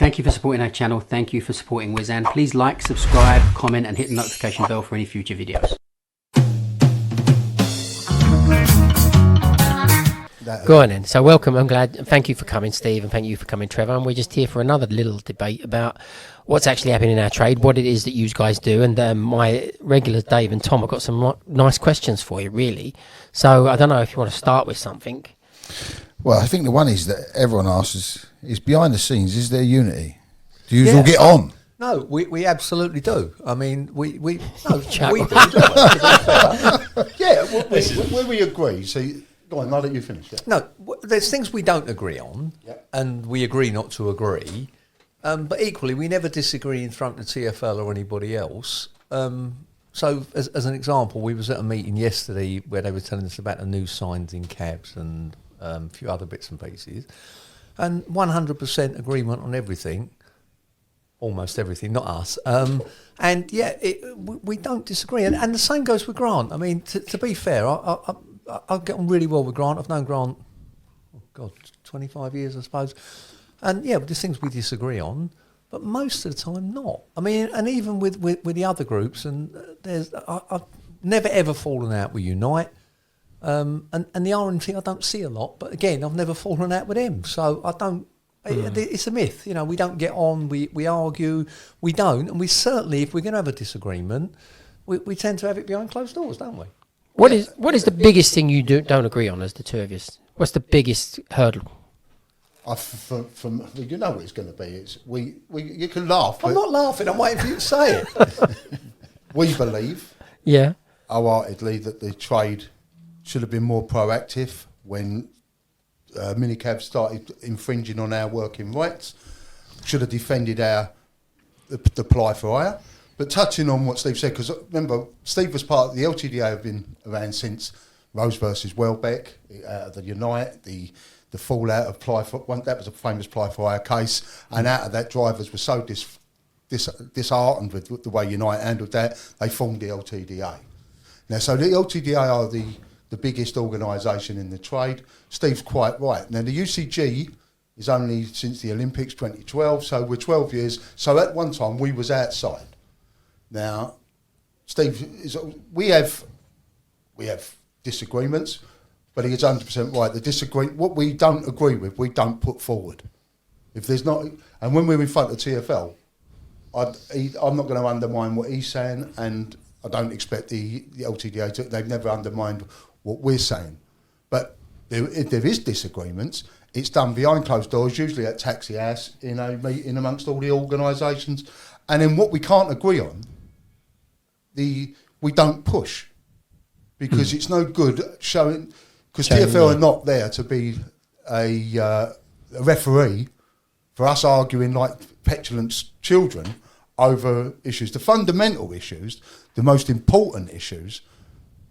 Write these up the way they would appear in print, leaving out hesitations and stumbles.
Thank you for supporting our channel. Thank you for supporting Wizan. Please like, subscribe, comment, and hit the notification bell for any future videos. Go on then. So welcome. I'm glad. Thank you for coming, Steve, and thank you for coming, Trevor. And we're just here for another little debate about what's actually happening in our trade, what it is that you guys do. And my regulars, Dave and Tom, have got some nice questions for you, really. So I don't know if you want to start with something. Well, I think the one is that everyone asks is behind the scenes, is there unity? Do you all get on? No, we absolutely do. I mean, we do. Yeah, where we agree. So, go on, now that you finish. Yeah. No, there's things we don't agree on, and we agree not to agree. But equally, we never disagree in front of TFL or anybody else. So, as an example, we was at a meeting yesterday where they were telling us about the new signs in cabs and a few other bits and pieces, and 100% agreement on everything. Almost everything, not us. And yeah, we don't disagree. And the same goes with Grant. I mean, to be fair, I get on really well with Grant. I've known Grant, 25 years, I suppose. And yeah, there's things we disagree on, but most of the time not. I mean, and even with the other groups, and I've never ever fallen out with Unite. And the orange thing I don't see a lot, but again, I've never fallen out with him. So I don't. It's a myth, you know. We don't get on. We argue. We don't, and we certainly, if we're going to have a disagreement, we tend to have it behind closed doors, don't we? What is the biggest thing you don't agree on as the two of you? What's the biggest hurdle? You know what it's going to be. It's you can laugh. I'm not laughing. I'm waiting for you to say it. We believe, wholeheartedly, that the trade should have been more proactive when minicabs started infringing on our working rights. Should have defended the ply for hire. But touching on what Steve said, because remember, Steve was part of the LTDA, have been around since Rose versus Welbeck, the Unite, the fallout of ply for one. That was a famous ply for hire case, and out of that, drivers were so disheartened with the way Unite handled that, they formed the LTDA. Now, so the LTDA are the biggest organisation in the trade. Steve's quite right. Now, the UCG is only since the Olympics 2012, so we're 12 years. So at one time, we was outside. Now, Steve, we have disagreements, but he is 100% right. What we don't agree with, we don't put forward. If there's not, and when we're in front of TFL, I'm not going to undermine what he's saying, and I don't expect the LTDA to. They've never undermined what we're saying. But if there is disagreements, it's done behind closed doors, usually at Taxi House, in a meeting amongst all the organisations. And then what we can't agree on, we don't push, because it's no good showing, because TFL are not there to be a referee for us arguing like petulant children over issues. The fundamental issues, the most important issues,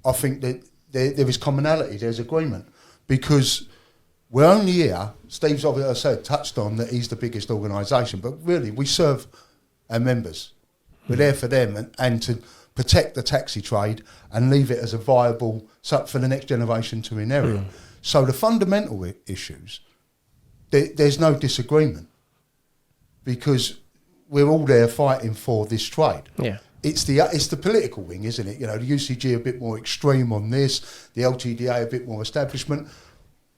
I think that there is commonality, there's agreement, because we're only here. Steve's obviously touched on that he's the biggest organisation, but really we serve our members. We're there for them and to protect the taxi trade and leave it as a viable for the next generation to inherit. So the fundamental issues, there's no disagreement, because we're all there fighting for this trade. Yeah. It's the political wing, isn't it? You know, the UCG a bit more extreme on this, the LTDA a bit more establishment.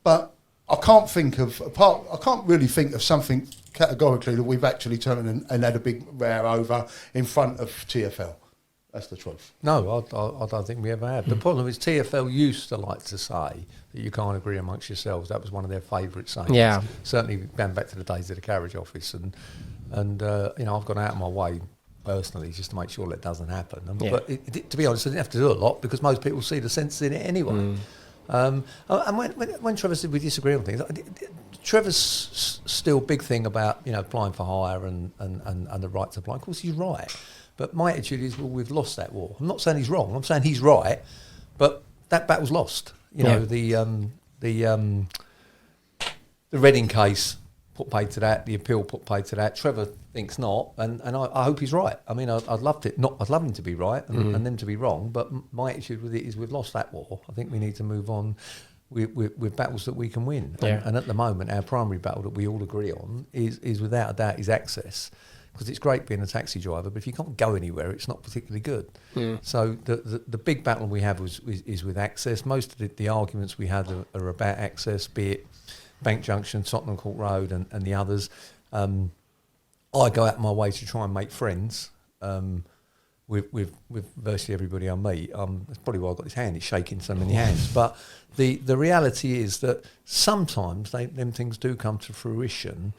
But I can't really think of something categorically that we've actually turned and had a big row over in front of TFL. That's the truth. No, I don't think we ever have. The problem is TFL used to like to say that you can't agree amongst yourselves. That was one of their favourite sayings. Yeah. Certainly going back to the days of the carriage office. And you know, I've gone out of my way personally just to make sure that doesn't happen. But to be honest, I didn't have to do a lot, because most people see the sense in it anyway. And when Trevor said we disagree on things, Trevor's still big thing about, you know, applying for hire and the right to apply. Of course, he's right. But my attitude is, well, we've lost that war. I'm not saying he's wrong. I'm saying he's right, but that battle's lost. You know, the Reading case put paid to that, the appeal put paid to that. Trevor thinks not, and I hope he's right. I mean, I'd love him to be right and them to be wrong, but my attitude with it is we've lost that war. I think we need to move on. with battles that we can win. Yeah. And at the moment, our primary battle that we all agree on is without a doubt is access. Because it's great being a taxi driver, but if you can't go anywhere, it's not particularly good. So the big battle we have is with access. Most of the arguments we had are about access, be it Bank Junction, Tottenham Court Road and the others. I go out my way to try and make friends with virtually everybody I meet. That's probably why I've got this hand, it's shaking so many hands. But the reality is that sometimes them things do come to fruition.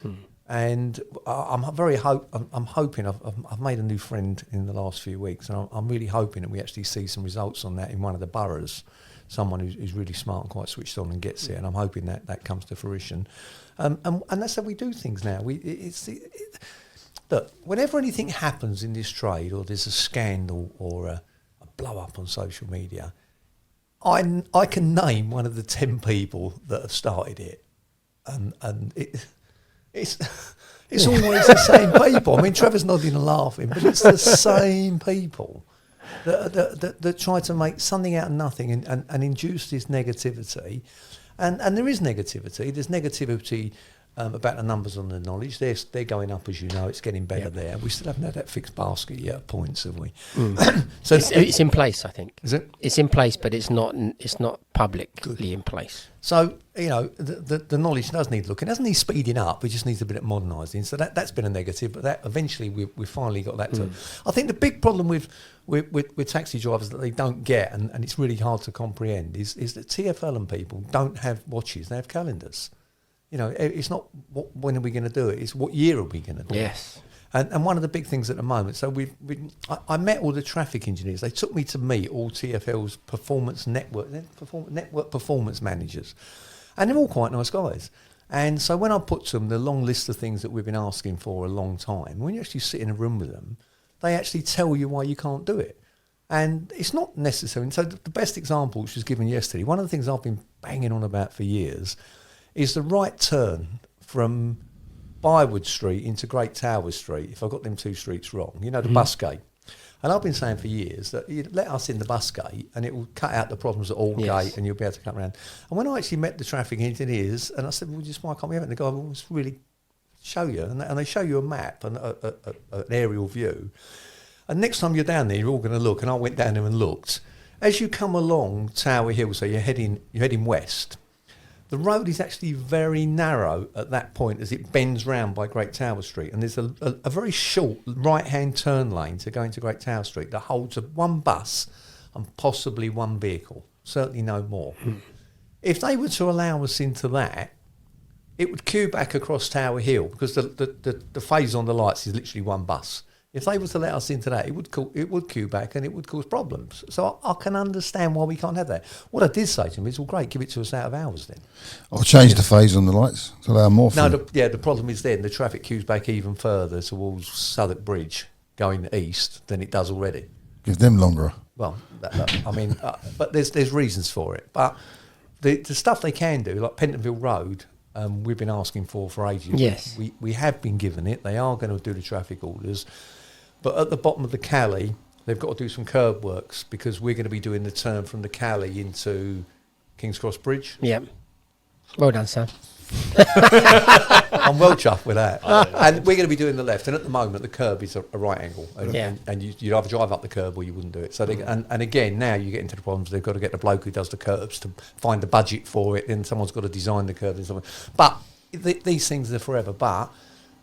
And I'm hoping I've made a new friend in the last few weeks, and I'm really hoping that we actually see some results on that in one of the boroughs. Someone who's really smart and quite switched on and gets it, and I'm hoping that comes to fruition. And that's how we do things now. Look, whenever anything happens in this trade, or there's a scandal or a blow up on social media, I can name one of the 10 people that have started it, and it's always the same people. I mean, Trevor's nodding and laughing, but it's the same people that try to make something out of nothing and induce this negativity. And there is negativity. There's negativity about the numbers on the knowledge. They're going up, as you know. It's getting better there. We still haven't had that fixed basket yet at points, have we? So it's in place, I think. Is it? It's in place, but it's not publicly in place. So, the knowledge does need looking. It doesn't need speeding up. It just needs a bit of modernising. So that's been a negative, but that eventually we've finally got that to. I think the big problem with taxi drivers that they don't get, and it's really hard to comprehend, is that TfL and people don't have watches. They have calendars. It's not when are we going to do it. It's what year are we going to do it. Yes. And one of the big things at the moment, so I met all the traffic engineers. They took me to meet all TfL's network performance managers, and they're all quite nice guys. And so when I put to them the long list of things that we've been asking for a long time, when you actually sit in a room with them, they actually tell you why you can't do it. And it's not necessary. And so the best example, which was given yesterday, one of the things I've been banging on about for years, is the right turn from Bywood Street into Great Tower Street, if I got them two streets wrong, the bus gate. And I've been saying for years that you let us in the bus gate and it will cut out the problems at Aldgate and you'll be able to come around. And when I actually met the traffic engineers and I said, well, just why can't we have it? And the guy will just really show you. And they show you a map and an aerial view. And next time you're down there, you're all going to look. And I went down there and looked. As you come along Tower Hill, so you're heading west, the road is actually very narrow at that point as it bends round by Great Tower Street. And there's a very short right-hand turn lane to go into Great Tower Street that holds one bus and possibly one vehicle, certainly no more. If they were to allow us into that, it would queue back across Tower Hill because the phase on the lights is literally one bus. If they were to let us into that, it would queue back and it would cause problems. So I can understand why we can't have that. What I did say to them is, well, great, give it to us out of hours then. I'll change the phase on the lights to allow more. No, the problem is then the traffic queues back even further towards Southwark Bridge going east than it does already. Give them longer. Well, but there's reasons for it. But the stuff they can do, like Pentonville Road, we've been asking for ages. Yes. We have been given it. They are going to do the traffic orders. But at the bottom of the Cali, they've got to do some curb works because we're going to be doing the turn from the Cali into King's Cross Bridge. Yeah. Well done, Sam. I'm well chuffed with that. And we're going to be doing the left. And at the moment, the curb is a right angle. And you'd either drive up the curb or you wouldn't do it. So and again, now you get into the problems. They've got to get the bloke who does the curbs to find the budget for it. Then someone's got to design the curb. But these things are forever. But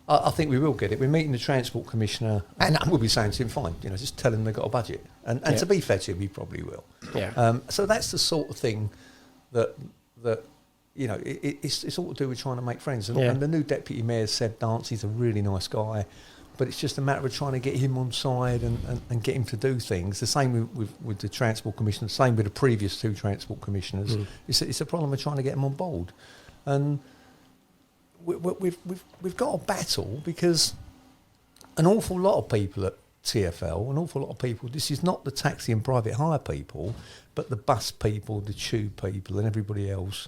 I think we will get it. We're meeting the Transport Commissioner, and we'll be saying to him, fine, just tell him they've got a budget. And to be fair to him, he probably will. Yeah. So that's the sort of thing that it's all to do with trying to make friends. And the new Deputy Mayor, Seb Dance, he's a really nice guy, but it's just a matter of trying to get him on side and get him to do things. The same with the Transport Commissioner, the same with the previous two Transport Commissioners. It's a problem of trying to get them on board. And we've got a battle because an awful lot of people at TfL, an awful lot of people, this is not the taxi and private hire people, but the bus people, the tube people and everybody else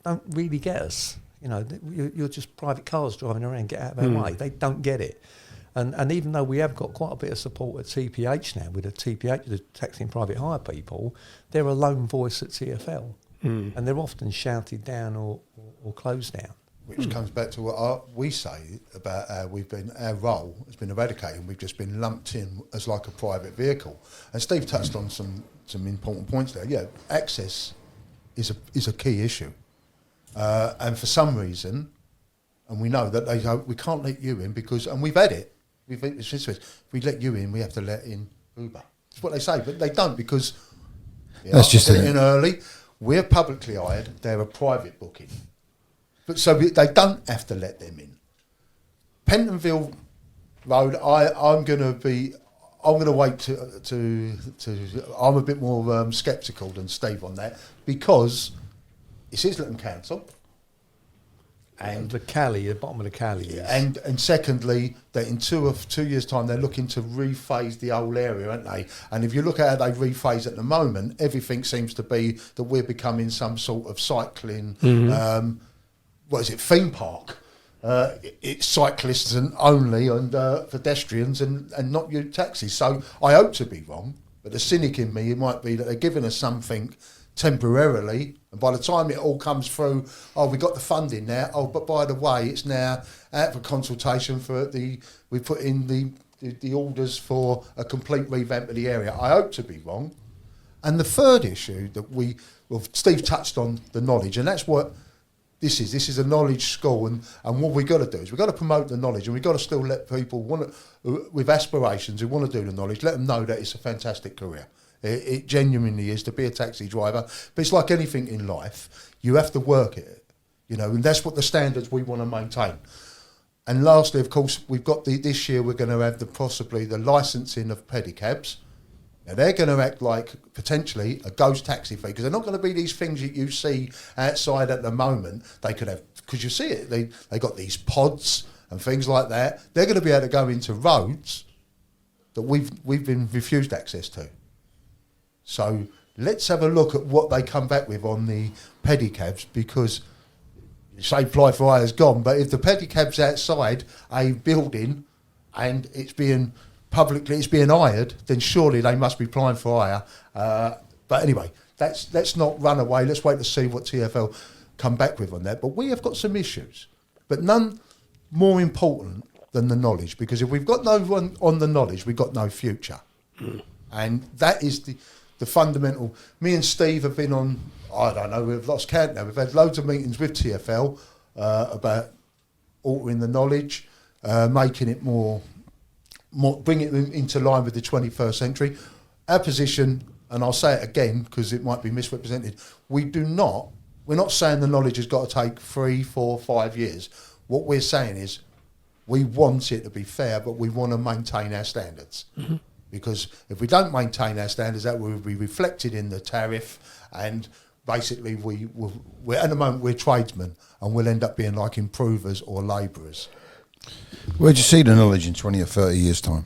don't really get us. You're just private cars driving around, get out of our way. They don't get it. And even though we have got quite a bit of support at TPH now with the TPH, the taxi and private hire people, they're a lone voice at TfL. and they're often shouted down or closed down. Which comes back to what we say about our role has been eradicated. We've just been lumped in as like a private vehicle. And Steve touched on some important points there. Yeah, access is a key issue. And for some reason, and we know that they go, we can't let you in because, and we've had it. If we let you in, we have to let in Uber. That's what they say, but they don't because That's just get in early. We're publicly hired. They're a private booking. But so they don't have to let them in. Pentonville Road, I'm going to wait to I'm a bit more sceptical than Steve on that because it's Islington Council. And the bottom of the Cali is. And secondly, that in 2 years' time, they're looking to rephase the whole area, aren't they? And if you look at how they rephase at the moment, everything seems to be that we're becoming some sort of cycling, theme park. It's cyclists and only and pedestrians and not you taxis. So I hope to be wrong, but the cynic in me, it might be that they're giving us something temporarily, and by the time it all comes through, we got the funding now. But by the way, it's now out for consultation we put in the orders for a complete revamp of the area. I hope to be wrong. And the third issue that Steve touched on the knowledge, and that's what this is. This is a knowledge school, and what we've got to do is we've got to promote the knowledge, and we've got to still let people with aspirations who want to do the knowledge, let them know that it's a fantastic career. It genuinely is to be a taxi driver, but it's like anything in life. You have to work at it, and that's what the standards we want to maintain. And lastly, of course, we've got this year we're going to have possibly the licensing of pedicabs. Now they're going to act like potentially a ghost taxi fee because they're not going to be these things that you see outside at the moment. They could have, because you see it, they got these pods and things like that. They're going to be able to go into roads that we've been refused access to. So let's have a look at what they come back with on the pedicabs, because you say fly for hire is gone, but if the pedicab's outside a building and it's being hired, then surely they must be applying for hire. But anyway, let's not run away. Let's wait to see what TfL come back with on that. But we have got some issues, but none more important than the knowledge, because if we've got no one on the knowledge, we've got no future. And that is the fundamental. Me and Steve have been on, I don't know, we've lost count now. We've had loads of meetings with TfL about altering the knowledge, making it more bring it into line with the 21st century. Our position, and I'll say it again because it might be misrepresented, we're not saying the knowledge has got to take 3, 4, 5 years. What we're saying is we want it to be fair, but we want to maintain our standards. Mm-hmm. Because if we don't maintain our standards, that will be reflected in the tariff, and basically we're at the moment we're tradesmen and we'll end up being like improvers or labourers. Where do you see the knowledge in 20 or 30 years' time?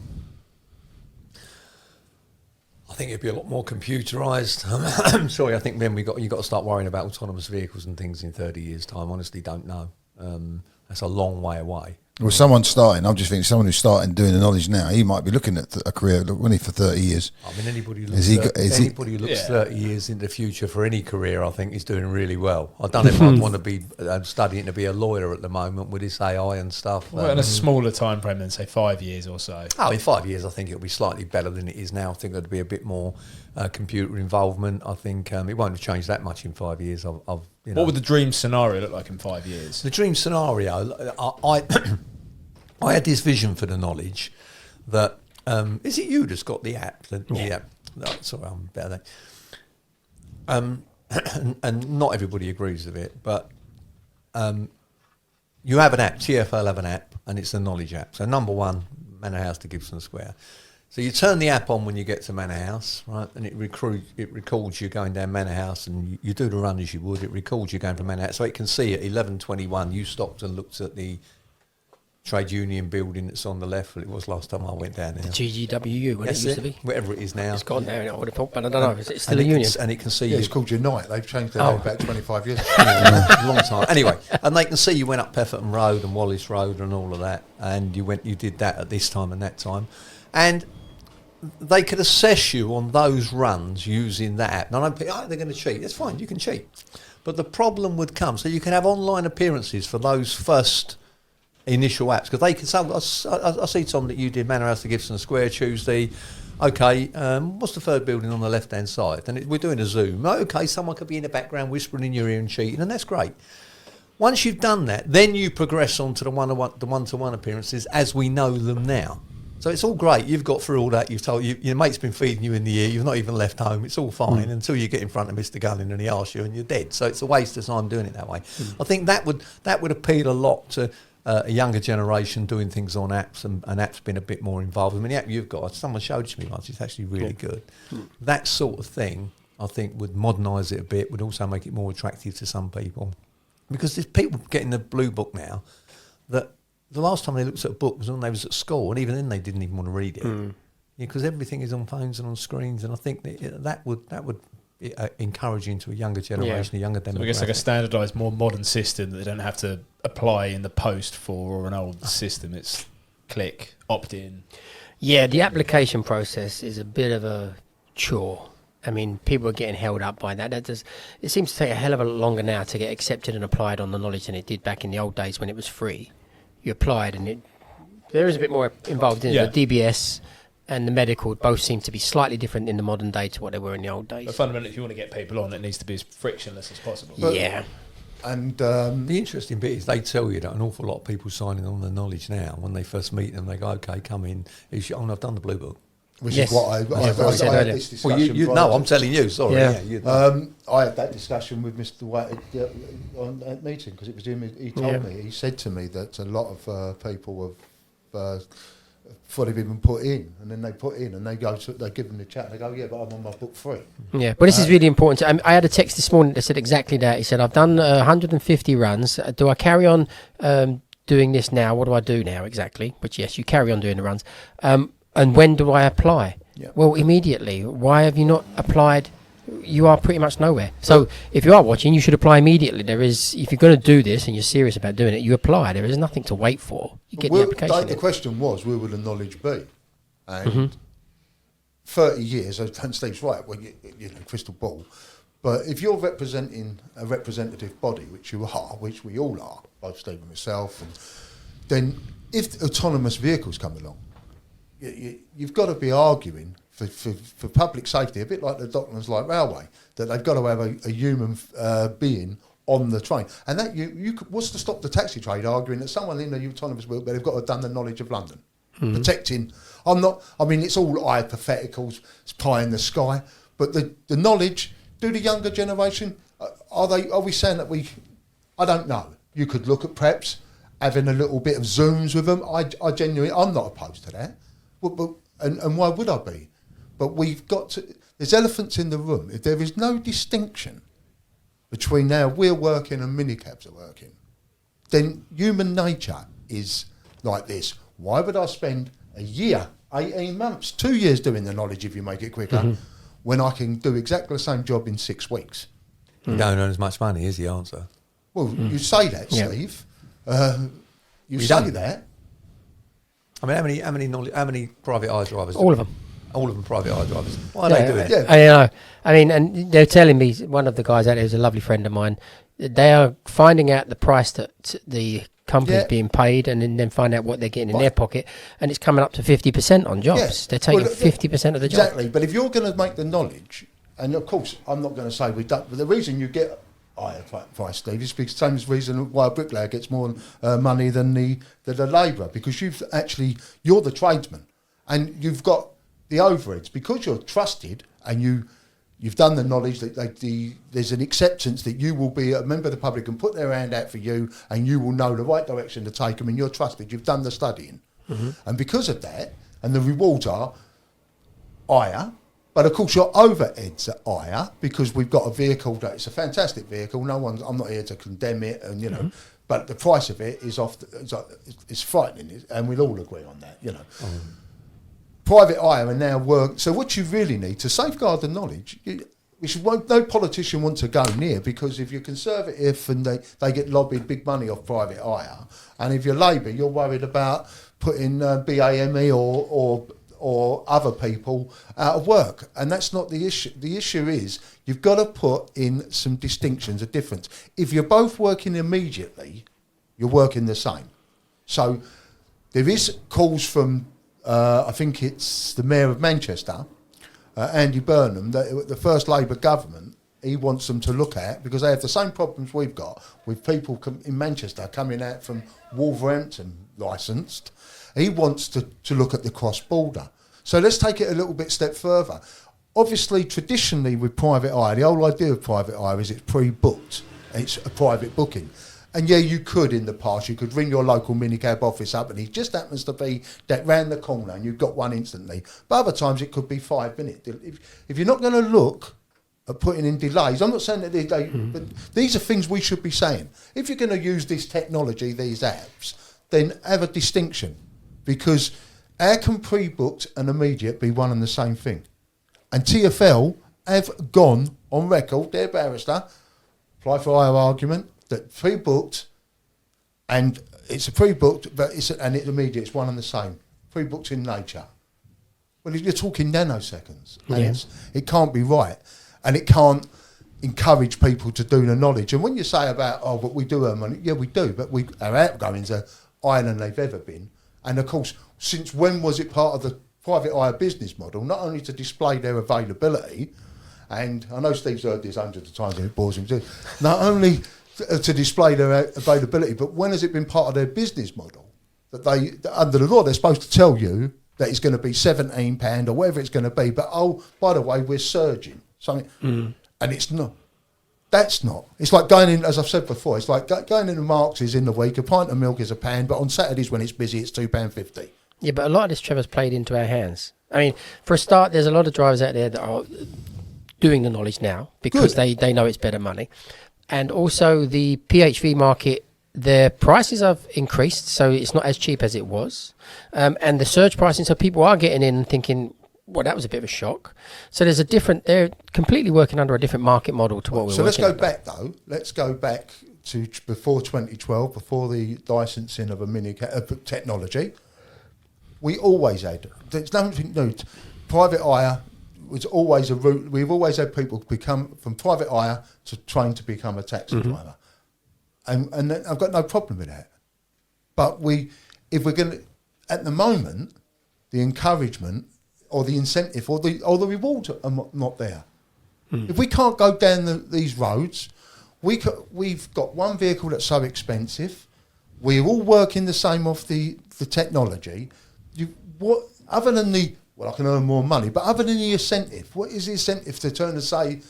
I think it'd be a lot more computerised. Sorry, I think then you've got to start worrying about autonomous vehicles and things in 30 years' time. Honestly, don't know. That's a long way away. Well, someone starting, I'm just thinking, someone who's starting doing the knowledge now, he might be looking at a career, only for 30 years. I mean, anybody who looks 30 years into the future for any career, I think, is doing really well. I don't know if I'd want to be studying to be a lawyer at the moment with this AI and stuff. Well, in a smaller time frame than, say, 5 years or so. Oh, in 5 years, I think it'll be slightly better than it is now. I think there'll be a bit more computer involvement. I think it won't have changed that much in 5 years. What would the dream scenario look like in 5 years? The dream scenario, I had this vision for the knowledge that is it you that's got the app? The app. No, sorry, I'm better than. And not everybody agrees with it, but you have an app. TfL have an app, and it's the knowledge app. So number one, Manor House to Gibson Square. So you turn the app on when you get to Manor House, right? And it records you going down Manor House, and you do the run as you would. It records you going from Manor House, so it can see at 11:21 you stopped and looked at the trade union building that's on the left. Well, it was last time I went down there. The GGWU, when it used to be. Whatever it is now. It's gone now, I would have thought, but I don't know. It's still a union. And it can see it's called Unite. They've changed their name about 25 years. Long time. Anyway, and they can see you went up Pefferton Road and Wallace Road and all of that, and you did that at this time and that time. And they could assess you on those runs using that app. Now, they're going to cheat. That's fine, you can cheat. But the problem would come, so you can have online appearances for those first initial apps, because they can say, I see, Tom, that you did Manor House to Gibson Square Tuesday. Okay, what's the third building on the left-hand side? And we're doing a Zoom. Okay, someone could be in the background whispering in your ear and cheating, and that's great. Once you've done that, then you progress on to the one-to-one appearances as we know them now. So it's all great. You've got through all that. You've told your mate's been feeding you in the ear. You've not even left home. It's all fine until you get in front of Mr. Gunning and he asks you, and you're dead. So it's a waste of time doing it that way. I think that would appeal a lot to a younger generation doing things on apps, and apps being a bit more involved. I mean, the app you've got, someone showed it to me once. It's actually really good. That sort of thing, I think, would modernise it a bit. Would also make it more attractive to some people, because there's people getting the blue book now that. The last time they looked at a book was when they was at school, and even then they didn't even want to read it, because everything is on phones and on screens. And I think that would encourage you into a younger generation, a younger demographic. So I guess like a standardised, more modern system that they don't have to apply in the post for, or an old system. It's click, opt in. Yeah, the application process is a bit of a chore. I mean, people are getting held up by that. It seems to take a hell of a lot longer now to get accepted and applied on the knowledge than it did back in the old days when it was free. You applied, and there is a bit more involved in it. The DBS and the medical both seem to be slightly different in the modern day to what they were in the old days. But fundamentally, if you want to get people on, it needs to be as frictionless as possible. And the interesting bit is they tell you that an awful lot of people signing on the knowledge now, when they first meet them, they go, "Okay, come in." I've done the blue book. Which is what I had this discussion. No, I'm telling you. Sorry. I had that discussion with Mr. White on that meeting, because it was him. He told me. He said to me that a lot of people have thought they've been put in, and then they put in, and they give them the chat, and they go, "Yeah, but I'm on my book free." Yeah, but this is really important. I had a text this morning that said exactly that. He said, "I've done 150 runs. Do I carry on doing this now? What do I do now exactly?" Which, yes, you carry on doing the runs. And when do I apply? Yeah. Well, immediately. Why have you not applied? You are pretty much nowhere. So if you are watching, you should apply immediately. If you're going to do this and you're serious about doing it, you apply. There is nothing to wait for. You get the application. The question was, where will the knowledge be? And 30 years, and Steve's right, well, you know, crystal ball. But if you're representing a representative body, which you are, which we all are, both Steve and myself, then if autonomous vehicles come along, you've got to be arguing for public safety, a bit like the Docklands Light Railway, that they've got to have a human being on the train. And that what's to stop the taxi trade arguing that someone in the autonomous vehicle, they've got to have done the knowledge of London, protecting. It's all hypotheticals, it's pie in the sky, but the knowledge. Do the younger generation are we saying that I don't know. You could look at perhaps having a little bit of Zooms with them. I genuinely, I'm not opposed to that. And why would I be? But we've got to. There's elephants in the room. If there is no distinction between now we're working and minicabs are working, then human nature is like this. Why would I spend a year, 18 months, 2 years doing the knowledge if you make it quicker, when I can do exactly the same job in 6 weeks? You don't earn as much money is the answer. Well, you say that, Steve. You say don't. that. I mean, how many private eye drivers? All of them. All of them private eye drivers. Why are they doing it? Yeah. I know. I mean, and they're telling me, one of the guys out there is a lovely friend of mine, they are finding out the price that the company's being paid, and then find out what they're getting in their pocket, and it's coming up to 50% on jobs. Yeah. They're taking 50% of the job. Exactly. But if you're going to make the knowledge, and of course, I'm not going to say we don't, but the reason you get higher price, Steve, is because the same reason why a bricklayer gets more money than the labourer, because you're the tradesman, and you've got the overheads, because you're trusted, and you've done the knowledge that there's an acceptance that you will be a member of the public and put their hand out for you, and you will know the right direction to take them, and you're trusted. You've done the studying, and because of that, and the rewards are higher. But of course, your overheads are higher, because we've got a vehicle that it's a fantastic vehicle. I'm not here to condemn it, and but the price of it is it's frightening, and we'll all agree on that. Private hire and now work. So what you really need to safeguard the knowledge, which no politician wants to go near, because if you're Conservative and they get lobbied big money off private hire, and if you're Labour, you're worried about putting BAME or or other people out of work. And that's not the issue. The issue is you've got to put in some distinctions, a difference. If you're both working immediately, you're working the same. So there is calls from, I think it's the Mayor of Manchester, Andy Burnham, that the first Labour government, he wants them to look at, because they have the same problems we've got with people in Manchester coming out from Wolverhampton licensed. He wants to look at the cross-border. So let's take it a little bit step further. Obviously, traditionally with private hire, the whole idea of private hire is it's pre-booked. It's a private booking. And yeah, you could in the past, you could ring your local minicab office up and it just happens to be that round the corner and you've got one instantly. But other times it could be 5 minutes. If you're not going to look at putting in delays, I'm not saying that but these are things we should be saying. If you're going to use this technology, these apps, then have a distinction. Because how can pre-booked and immediate be one and the same thing? And TfL have gone on record, their barrister, apply for hire argument, that pre-booked, and it's a pre-booked, but it's immediate, it's one and the same. Pre-booked in nature. Well, you're talking nanoseconds, and it can't be right, and it can't encourage people to do the knowledge. And when you say about, oh, but we do earn money, yeah, we do, but our outgoings are higher than they've ever been. And of course, since when was it part of the private hire business model, not only to display their availability, and I know Steve's heard this hundreds of times and it bores him too, not only to display their availability, but when has it been part of their business model that they, under the law, they're supposed to tell you that it's going to be £17 or whatever it's going to be, but oh, by the way, we're surging something, and it's not. That's not. It's like going in, as I've said before, it's like going into Marx's in the week. A pint of milk is £1, but on Saturdays when it's busy, it's £2.50. Yeah, but a lot of this, Trevor's played into our hands. I mean, for a start, there's a lot of drivers out there that are doing the knowledge now because they know it's better money. And also the PHV market, their prices have increased, so it's not as cheap as it was. And the surge pricing, so people are getting in and thinking, well, that was a bit of a shock. So there's they're completely working under a different market model to what we're working under. Back though. Let's go back to before 2012, before the licensing of technology. We always had, there's nothing new. Private hire was always a route. We've always had people become from private hire to train to become a taxi driver. And I've got no problem with that. But if we're going to, at the moment, the encouragement or the incentive or the reward are not there. If we can't go down these roads, we've got one vehicle that's so expensive. We're all working the same off the technology. Other than I can earn more money, but other than the incentive, what is the incentive to turn and say,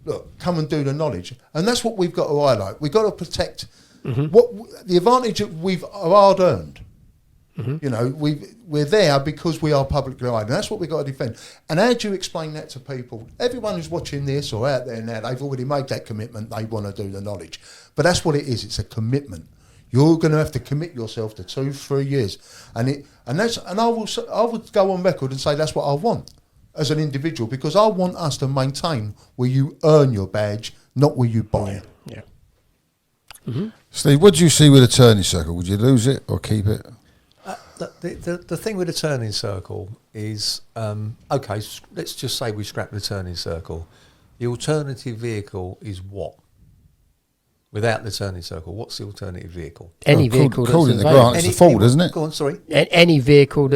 look, come and do the knowledge? And that's what we've got to highlight. We've got to protect what the advantage that we've hard earned. You know, we're there because we are publicly hired, and that's what we've got to defend. And how do you explain that to people? Everyone who's watching this or out there now, they've already made that commitment. They want to do the knowledge, but that's what it is. It's a commitment. You're going to have to commit yourself to 2-3 years, and I would go on record and say that's what I want as an individual, because I want us to maintain where you earn your badge, not where you buy it. Yeah. Steve, what do you see with a turning circle? Would you lose it or keep it? The thing with a turning circle is, okay, let's just say we scrap the turning circle. The alternative vehicle is what? Without the turning circle, what's the alternative vehicle? Any vehicle that's called in the grant, it's the Ford, isn't it? Go on, sorry. Any vehicle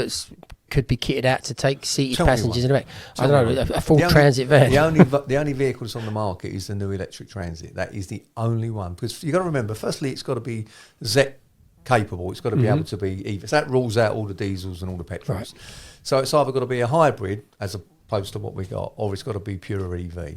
could be kitted out to take seated passengers in the back. I don't know, a full transit van. The only vehicle that's on the market is the new electric transit. That is the only one. Because you've got to remember, firstly, it's got to be ZEP capable. It's got to be able to be either. So that rules out all the diesels and all the petrols. Right. So it's either got to be a hybrid, as opposed to what we got, or it's got to be pure EV.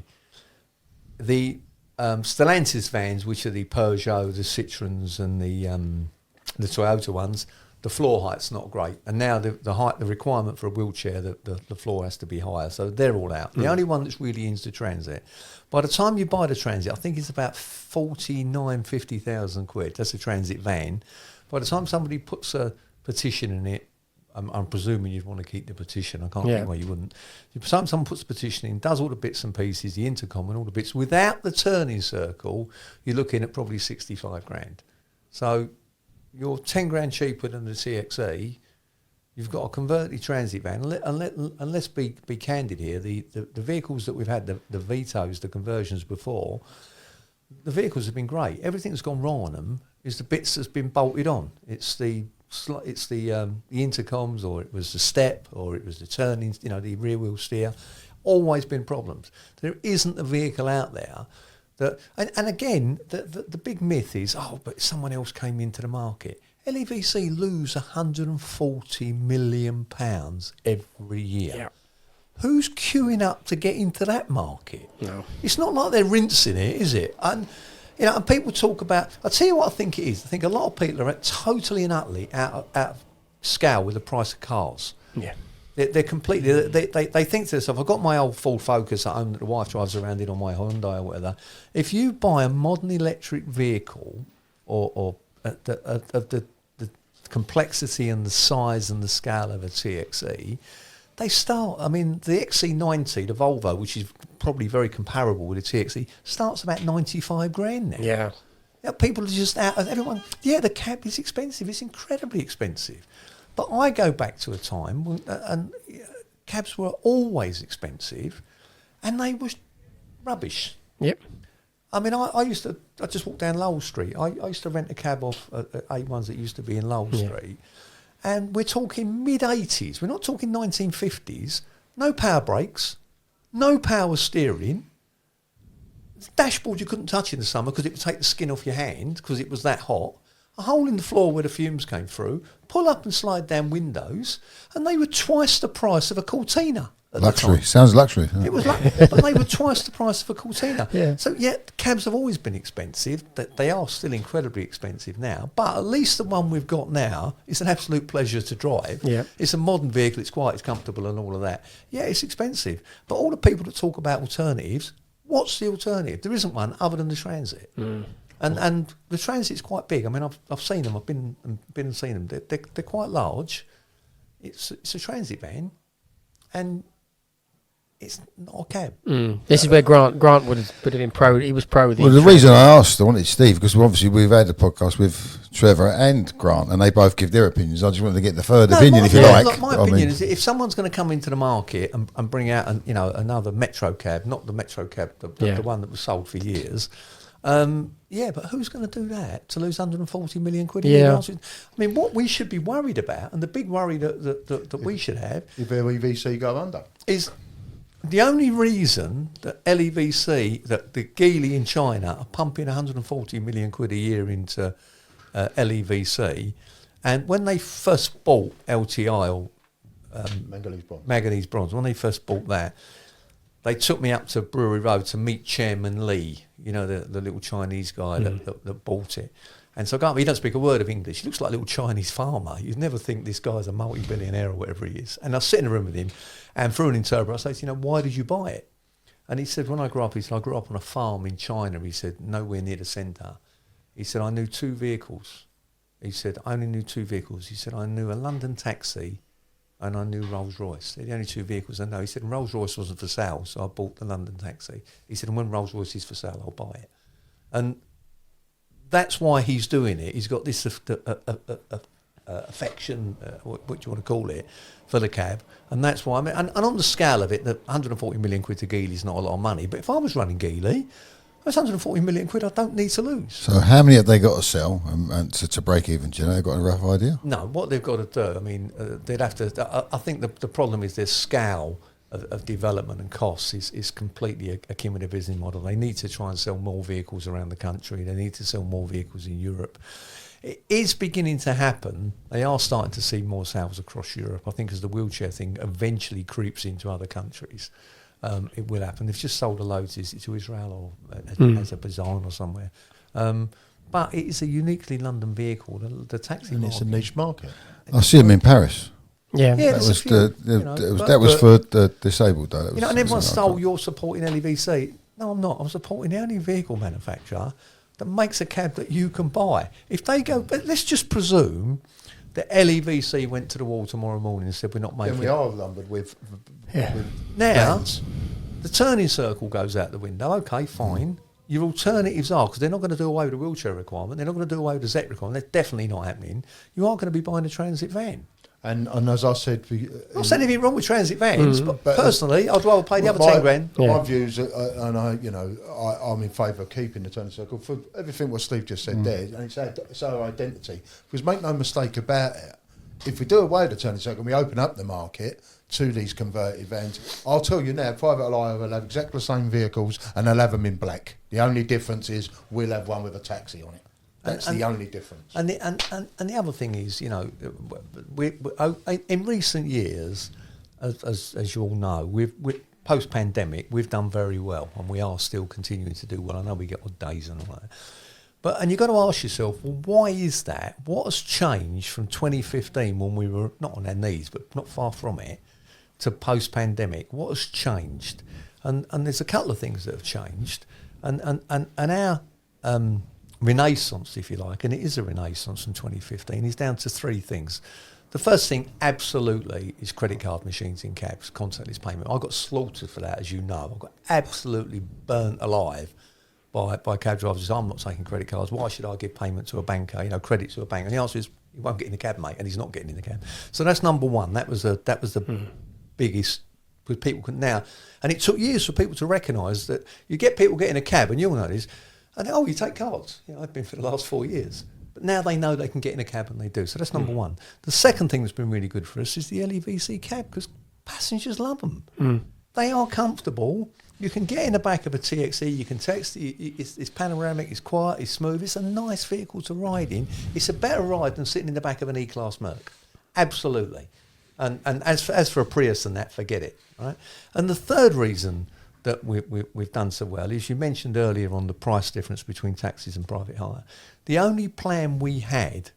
The Stellantis vans, which are the Peugeot, the Citroens, and the Toyota ones, the floor height's not great. And now the height, the requirement for a wheelchair, the floor has to be higher. So they're all out. The only one that's really into Transit. By the time you buy the Transit, I think it's about 50,000 quid. That's a Transit van. By the time somebody puts a petition in it, I'm presuming you'd want to keep the petition. I can't think why you wouldn't. Someone puts the petition in, does all the bits and pieces, the intercom and all the bits. Without the turning circle, you're looking at probably 65 grand. So you're 10 grand cheaper than the CXE, You've got a converted transit van. And let's be candid here. The vehicles that we've had, the Vitos, the conversions before, the vehicles have been great. Everything that's gone wrong on them is the bits that's been bolted on. It's the intercoms, or it was the step, or it was the turning, the rear wheel steer. Always been problems. There isn't a vehicle out there that, and again, the big myth is, but someone else came into the market. LEVC lose £140 million every year. Yeah. Who's queuing up to get into that market? No. It's not like they're rinsing it, is it? And and people talk about. I'll tell you what I think it is. I think a lot of people are totally and utterly out of scale with the price of cars. Yeah. They're completely. They think to themselves, I've got my old Ford Focus at home that the wife drives around in on my Hyundai or whatever. If you buy a modern electric vehicle, or of the complexity and the size and the scale of a TXE, they start. I mean, the XC90, the Volvo, which is probably very comparable with the TXE, starts about 95 grand now. Yeah. People are just out. Everyone, the cab is expensive. It's incredibly expensive. But I go back to a time when, and cabs were always expensive, and they were rubbish. Yep. I mean, I just walked down Lowell Street. I used to rent a cab off A1s that used to be in Lowell Street. And we're talking mid-80s. We're not talking 1950s. No power brakes, no power steering. Dashboard you couldn't touch in the summer because it would take the skin off your hand because it was that hot. A hole in the floor where the fumes came through, pull up and slide down windows, and they were twice the price of a Cortina. Luxury. Sounds luxury. It was luxury, but they were twice the price of a Cortina. Yeah. So, cabs have always been expensive. They are still incredibly expensive now, but at least the one we've got now is an absolute pleasure to drive. Yeah. It's a modern vehicle, it's quiet, it's comfortable and all of that. Yeah, it's expensive. But all the people that talk about alternatives, what's the alternative? There isn't one other than the Transit. And the Transit's quite big. I mean, I've seen them. I've been and seen them. They're quite large. It's a transit van, and it's not a cab. This is where Grant would have been pro. He was pro with Well, the reason I asked, I wanted Steve, because obviously we've had a podcast with Trevor and Grant, and they both give their opinions. I just wanted to get the third opinion, if you like. Look, my opinion is, if someone's going to come into the market and bring out another Metro cab, not the Metro cab, the one that was sold for years. But who's going to do that to lose 140 million quid a year? I mean, what we should be worried about, and the big worry that we should have, if LEVC go under, is the only reason that LEVC, that the Geely in China are pumping 140 million quid a year into LEVC, and when they first bought LTI, or Manganese Bronze, when they first bought that, they took me up to Brewery Road to meet Chairman Lee, the little Chinese guy that bought it. And so I got, he doesn't speak a word of English. He looks like a little Chinese farmer. You'd never think this guy's a multi-billionaire or whatever he is. And I sit in a room with him, and through an interpreter, I say, why did you buy it? And he said, when I grew up, I grew up on a farm in China. He said, nowhere near the centre. He said, I knew two vehicles. He said, I only knew two vehicles. He said, I knew a London taxi and I knew Rolls Royce. They're the only two vehicles I know. He said, and Rolls Royce wasn't for sale, so I bought the London taxi. He said, and when Rolls Royce is for sale, I'll buy it. And that's why he's doing it. He's got this affection, what do you want to call it, for the cab. And that's why, and on the scale of it, the 140 million quid to Geely is not a lot of money. But if I was running Geely, that's 140 million quid I don't need to lose. So how many have they got to sell and to break even? Do you know, got a rough idea? No, what they've got to do, I mean, they'd have to, I think the problem is their scale of development and costs is completely akin with their business model. They need to try and sell more vehicles around the country. They need to sell more vehicles in Europe. It is beginning to happen. They are starting to see more sales across Europe. I think as the wheelchair thing eventually creeps into other countries, it will happen. They've just sold a load to Israel or Azerbaijan or somewhere. But it is a uniquely London vehicle. The taxi and it's a niche market. I see them in Paris. Yeah, that was for the disabled though. And everyone's told you're supporting LEVC. No, I'm not. I'm supporting the only vehicle manufacturer that makes a cab that you can buy. If they go, but let's just presume that LEVC went to the wall tomorrow morning and said we're not making. Then we are lumbered with now. vans. The turning circle goes out the window. Okay, fine. Your alternatives are, because they're not going to do away with the wheelchair requirement. They're not going to do away with the ZEC requirement. That's definitely not happening. You are going to be buying a transit van. And as I said, I'm not saying anything wrong with transit vans, but personally, I'd rather pay the other 10 grand. My views, and I'm in favour of keeping the turning circle for everything what Steve just said there, and it's our identity. Because make no mistake about it, if we do away with the turning circle and we open up the market to these converted vans, I'll tell you now, Private Hire will have exactly the same vehicles and they'll have them in black. The only difference is we'll have one with a taxi on it. That's the only difference. And the other thing is, we in recent years, as you all know, we've post pandemic we've done very well, and we are still continuing to do well. I know we get odd days and all that, and you've got to ask yourself, well, why is that? What has changed from 2015 when we were not on our knees, but not far from it, to post pandemic? What has changed? And there's a couple of things that have changed, and our renaissance, if you like, and it is a renaissance from 2015, is down to three things. The first thing, absolutely, is credit card machines in cabs, contactless payment. I got slaughtered for that, as you know. I got absolutely burnt alive by cab drivers. I'm not taking credit cards. Why should I give payment to a banker, credit to a bank? And the answer is, he won't get in the cab, mate, and he's not getting in the cab. So that's number one. That was the biggest, because people couldn't now. And it took years for people to recognise that you get people get in a cab, and you'll know this, and you take cards. I've been for the last 4 years. But now they know they can get in a cab, and they do. So that's number one. The second thing that's been really good for us is the LEVC cab, because passengers love them. They are comfortable. You can get in the back of a TXE, you can text, it's panoramic, it's quiet, it's smooth. It's a nice vehicle to ride in. It's a better ride than sitting in the back of an E-Class Merc. Absolutely. And as for a Prius and that, forget it. Right? And the third reason that we've done so well is, you mentioned earlier on the price difference between taxis and private hire. The only plan we had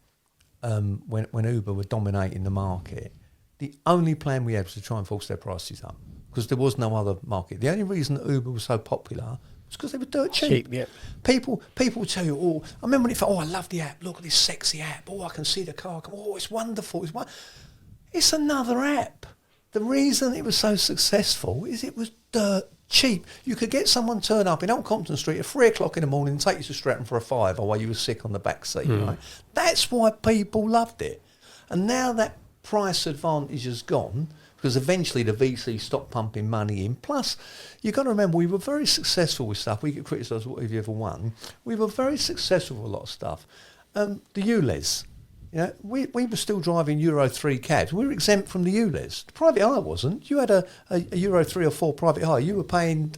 when Uber were dominating the market, the only plan we had was to try and force their prices up, because there was no other market. The only reason that Uber was so popular was because they were dirt cheap. Yep. People will tell you, I remember when it felt, I love the app, look at this sexy app, I can see the car, it's wonderful. It's another app. The reason it was so successful is it was dirt cheap. You could get someone turn up in Old Compton Street at 3 o'clock in the morning and take you to Stratton for a fiver while you were sick on the back seat. Right? That's why people loved it. And now that price advantage has gone, because eventually the VC stopped pumping money in. Plus, you've got to remember, we were very successful with stuff. We could criticise what have you ever won. We were very successful with a lot of stuff. The ULEZ. We were still driving Euro 3 cabs. We were exempt from the ULEZ. The private hire wasn't. You had a Euro 3 or 4 private hire. You were paying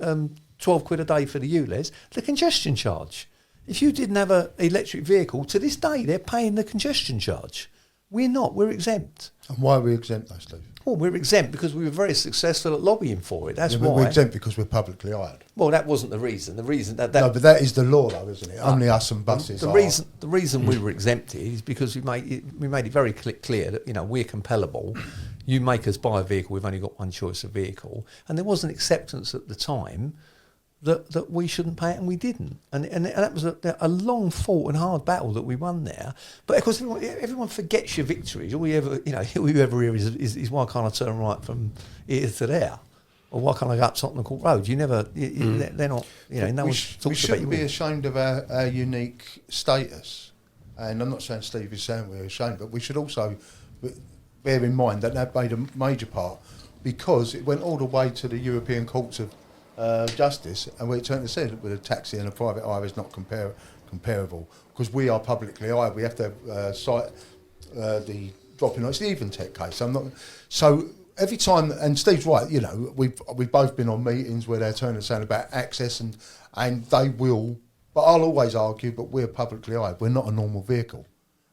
12 quid a day for the ULEZ. The congestion charge. If you didn't have an electric vehicle, to this day, they're paying the congestion charge. We're not. We're exempt. And why are we exempt, though, Steve? Well, we're exempt because we were very successful at lobbying for it. That's why. We're exempt because we're publicly hired. Well, that wasn't the reason. The reason that no, but that is the law, though, isn't it? Only us and buses. The reason we were exempted is because we made it very clear that we're compellable. You make us buy a vehicle, we've only got one choice of vehicle, and there was an acceptance at the time that we shouldn't pay it, and we didn't. And that was a long fought and hard battle that we won there. But of course, everyone forgets your victories. All you ever hear is why can't I turn right from here to there? Or why can't I go up Tottenham Court Road? You never, they're not, no one talks about you. We shouldn't be ashamed of our unique status. And I'm not saying Steve is saying we're ashamed, but we should also bear in mind that played a major part, because it went all the way to the European Courts of Justice, and it turned to say that with a taxi and a private hire is not comparable, because we are publicly hired. We have to cite the dropping. It's the Eventech case. So every time, and Steve's right. We've both been on meetings where they're turning and saying about access, and they will. But I'll always argue, but we're publicly hired. We're not a normal vehicle,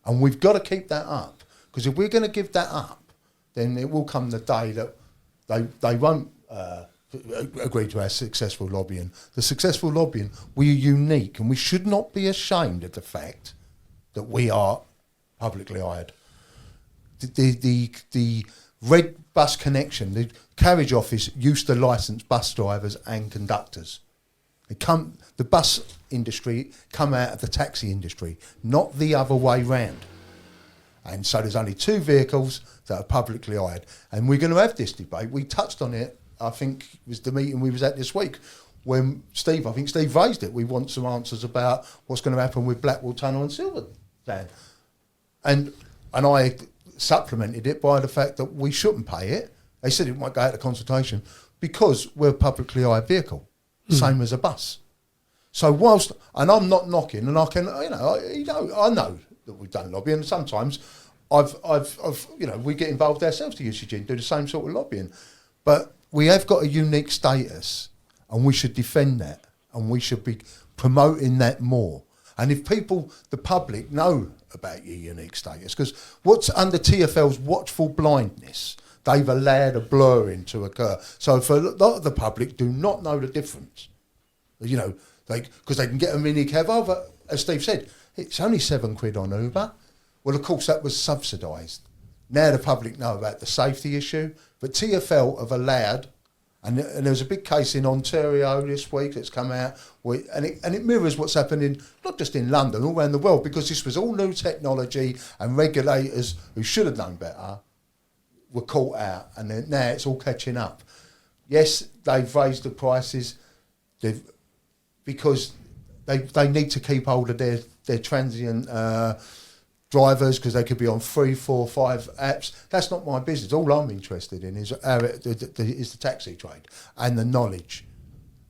and we've got to keep that up, because if we're going to give that up, then it will come the day that they won't. Agree to our successful lobbying. The successful lobbying, we are unique, and we should not be ashamed of the fact that we are publicly hired. The Red Bus Connection, the carriage office used to license bus drivers and conductors. The bus industry come out of the taxi industry, not the other way round. And so there's only 2 vehicles that are publicly hired, and we're going to have this debate. We touched on it. I think it was the meeting we was at this week when Steve raised it. We want some answers about what's going to happen with Blackwall Tunnel and Silverdown. And I supplemented it by the fact that we shouldn't pay it. They said it might go out of consultation because we're a publicly hired vehicle, same as a bus. So whilst, and I'm not knocking, and I can, I know that we've done lobbying, and sometimes I've we get involved ourselves to UCG and do the same sort of lobbying, but we have got a unique status, and we should defend that, and we should be promoting that more. And if people, the public, know about your unique status, because what's under TfL's watchful blindness, they've allowed a blurring to occur. So for a lot of the public do not know the difference, because they can get a mini cab over, as Steve said, it's only £7 on Uber. Well, of course, that was subsidised. Now the public know about the safety issue, but TfL have allowed, and there was a big case in Ontario this week that's come out, and it mirrors what's happening, not just in London, all around the world, because this was all new technology, and regulators who should have known better were caught out, and now it's all catching up. Yes, they've raised the prices because they need to keep hold of their transient drivers, because they could be on 3, 4, 5 apps. That's not my business. All I'm interested in is the taxi trade and the knowledge.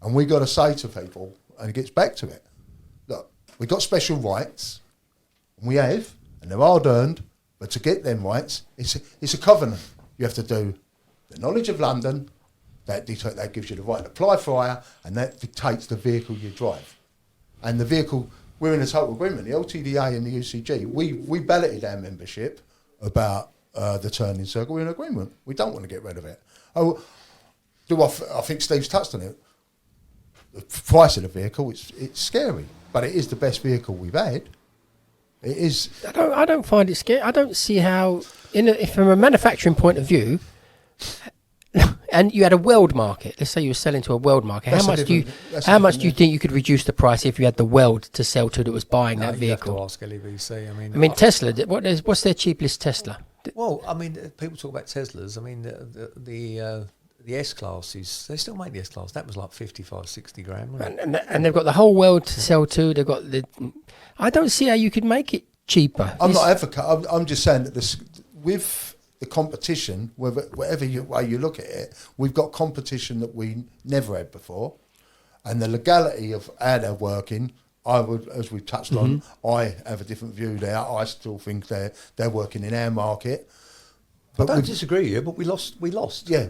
And we got to say to people, and it gets back to it, look, we've got special rights, and we have, and they're hard earned, but to get them rights, it's a covenant. You have to do the knowledge of London, that gives you the right to apply for hire, and that dictates the vehicle you drive. And the vehicle, we're in a total agreement. The LTDA and the UCG, we balloted our membership about the turning circle. We're in agreement. We don't want to get rid of it. I think Steve's touched on it. The price of the vehicle, it's scary, but it is the best vehicle we've had. It is. I don't find it scary. I don't see how, from a manufacturing point of view, and you had a world market. Let's say you were selling to a world market. How much do you think you could reduce the price if you had the world to sell to that was buying that vehicle? You have to ask LEVC. I mean, Tesla. What's their cheapest Tesla? Well, I mean, people talk about Teslas. I mean, the S classes, they still make the S class. That was like 55, 60 grand, wasn't it? And they've got the whole world to sell to. They've got I don't see how you could make it cheaper. I'm not advocate. I'm just saying that with the competition, whatever way you look at it, we've got competition that we never had before, and the legality of how they're working, I would, as we've touched on, I have a different view there. I still think they're working in our market. But I don't disagree with you, but we lost. Yeah.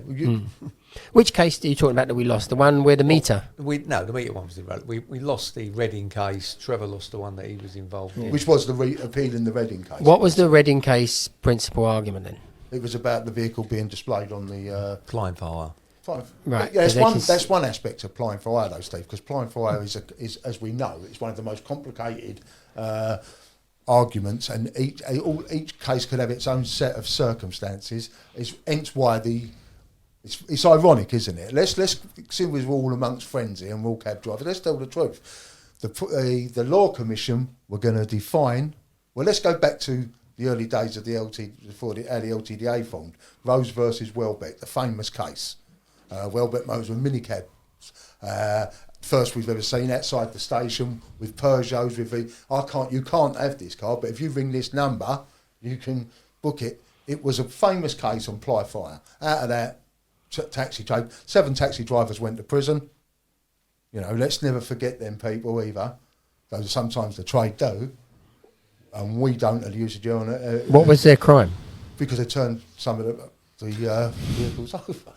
Which case are you talking about that we lost? The one where the meter? The meter one was irrelevant. We lost the Reading case. Trevor lost the one that he was involved in. Which was the appeal in the Reading case. What was the Reading case principal argument then? It was about the vehicle being displayed on the... Applying for hire. Right. Yeah, that's one aspect of applying for hire, though, Steve, because applying for hire is, as we know, it's one of the most complicated arguments, and each case could have its own set of circumstances. Hence why it's ironic, isn't it? Let's see, we're all amongst friends here and we're all cab drivers. Let's tell the truth. The Law Commission were going to define. Well, let's go back to the early days of the LTDA formed. Rose versus Welbeck, the famous case. Welbeck Motors were minicabs. First we've ever seen outside the station with Peugeots. You can't have this car, but if you ring this number, you can book it. It was a famous case on ply fire. Out of that, taxi trade, 7 taxi drivers went to prison. Let's never forget them people either. Though sometimes the trade do, and we don't at the UCG on it. What was their crime? Because they turned some of the vehicles over.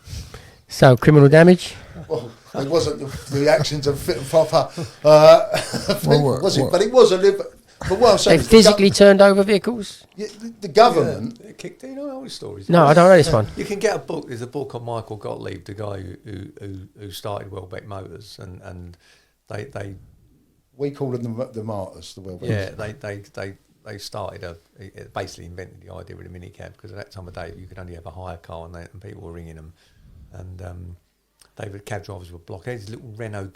So, criminal damage? Well, it wasn't the actions of fit and proper, was it? But it was a little. But what I'm saying, they physically turned over vehicles? The government. Do you know all these stories? No, I don't know this one. You can get a book. There's a book on Michael Gottlieb, the guy who started Welbeck Motors, and they we call them the martyrs, the Welbeck. Yeah, they started basically invented the idea of a minicab, because at that time of day you could only have a hire car, and people were ringing them, and cab drivers were blocked. These little Renault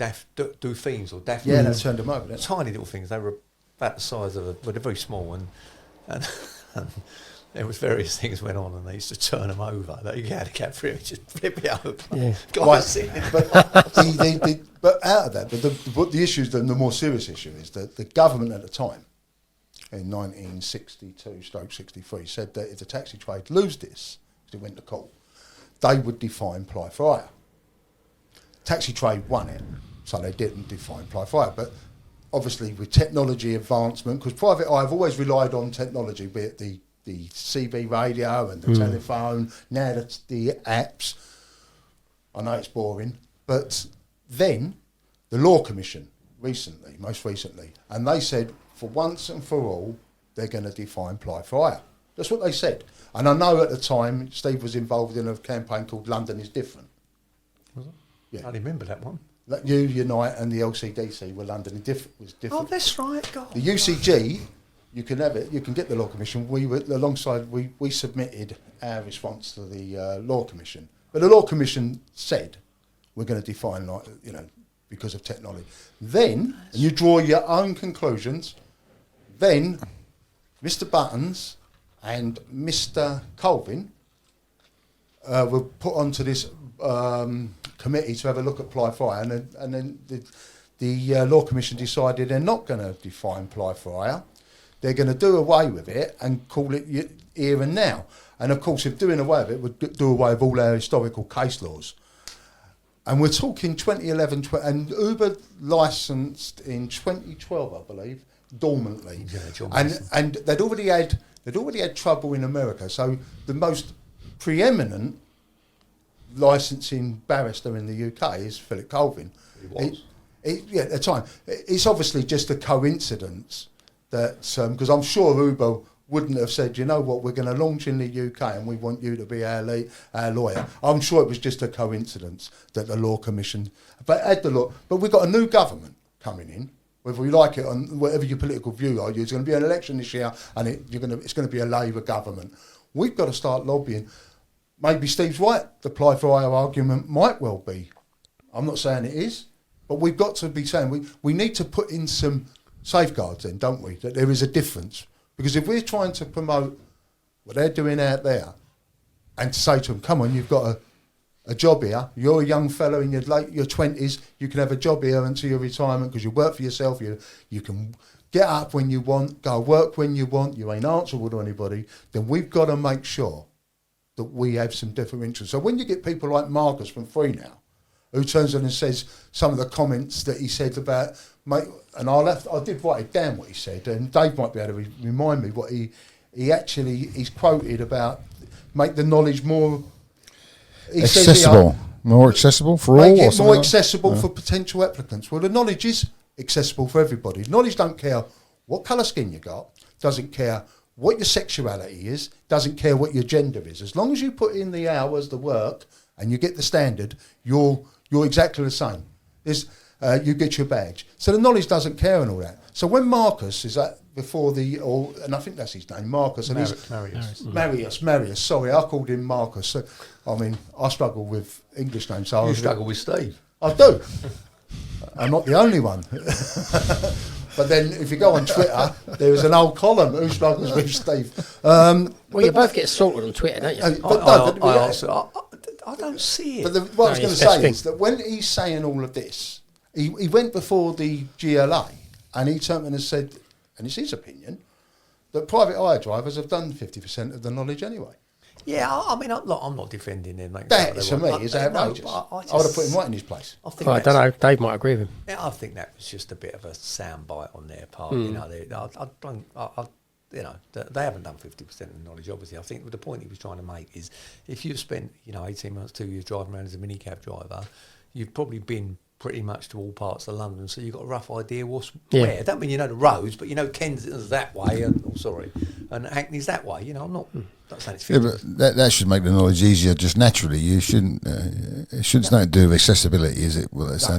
Dauphines or Daphnes. Yeah, they turned them over. Tiny little things. They were about the size of they're very small, and there was various things went on, and they used to turn them over. You had a cab for it, just flip it over. Yeah. But out of that, but the issues, the more serious issue is that the government at the time in 1962/63 said that if the taxi trade lose this, because it went to court, they would define ply for hire. Taxi trade won it, so they didn't define ply for hire. But obviously with technology advancement, because private eye have always relied on technology, be it the CB radio and the telephone, now the apps. I know it's boring, but then the Law Commission most recently, and they said for once and for all, they're going to define ply for hire. That's what they said. And I know at the time, Steve was involved in a campaign called London is Different. Was it? Yeah. I remember that one. Like you, Unite and the LCDC were London is Different. Oh, that's right. God. The UCG, you can have it, you can get the Law Commission. We were alongside, we submitted our response to the Law Commission. But the Law Commission said, we're going to define, like, you know, because of technology. Then, and you draw your own conclusions, then Mr. Buttons and Mr. Colvin were put onto this committee to have a look at ply for hire, and then the Law Commission decided they're not going to define ply for hire. They're going to do away with it and call it here and now. And of course, if doing away with it would do away with all our historical case laws. And we're talking 2011, and Uber licensed in 2012, I believe, dormantly. Yeah, and they'd already had trouble in America. So the most preeminent licensing barrister in the UK is Philip Colvin. He was. At the time. It's obviously just a coincidence that, because I'm sure Uber wouldn't have said, you know what, we're going to launch in the UK and we want you to be our lawyer. I'm sure it was just a coincidence that the Law Commission, but we've got a new government coming in, whether we like it or whatever your political view are. There's going to be an election this year, and it's going to be a Labour government. We've got to start lobbying. Maybe Steve's right. The ply for hire argument might well be. I'm not saying it is, but we've got to be saying we need to put in some safeguards then, don't we? That there is a difference. Because if we're trying to promote what they're doing out there and to say to them, come on, you've got a job here, you're a young fellow in your 20s, you can have a job here until your retirement because you work for yourself, you can get up when you want, go work when you want, you ain't answerable to anybody, then we've got to make sure that we have some different interests. So when you get people like Marcus from Free Now, who turns on and says some of the comments that he said about, mate, and I did write it down what he said, and Dave might be able to remind me what he's quoted about, make the knowledge more accessible, more accessible for all. Make it more accessible for potential applicants. Well, the knowledge is accessible for everybody. Knowledge don't care what colour skin you got, doesn't care what your sexuality is, doesn't care what your gender is. As long as you put in the hours, the work, and you get the standard, you're exactly the same. You get your badge. So the knowledge doesn't care and all that. So when Marcus is and I think that's his name, Marcus. And Marius. Sorry, I called him Marcus. So, I mean, I struggle with English names. So you struggle with Steve. I do. I'm not the only one. But then if you go on Twitter, there is an old column, who struggles with Steve. Well, you both get sorted on Twitter, don't you? I don't see it. But what I was going to say is that when he's saying all of this, he went before the GLA and he turned and said, and it's his opinion, that private hire drivers have done 50% of the knowledge anyway. Yeah, I mean, I'm not defending him. That, to me, is outrageous. I would have put him right in his place. I don't know. Dave might agree with him. Yeah, I think that was just a bit of a soundbite on their part. You know, they haven't done 50% of the knowledge. Obviously, I think the point he was trying to make is, if you've spent 18 months, 2 years driving around as a minicab driver, you've probably been pretty much to all parts of London, so you've got a rough idea where. I don't mean you know the roads, but you know Kensington's that way, and Hackney's that way. You know, I'm not saying it's 50%. Yeah, but that should make the knowledge easier just naturally. You shouldn't. It shouldn't nothing to do with accessibility, is it? Well, I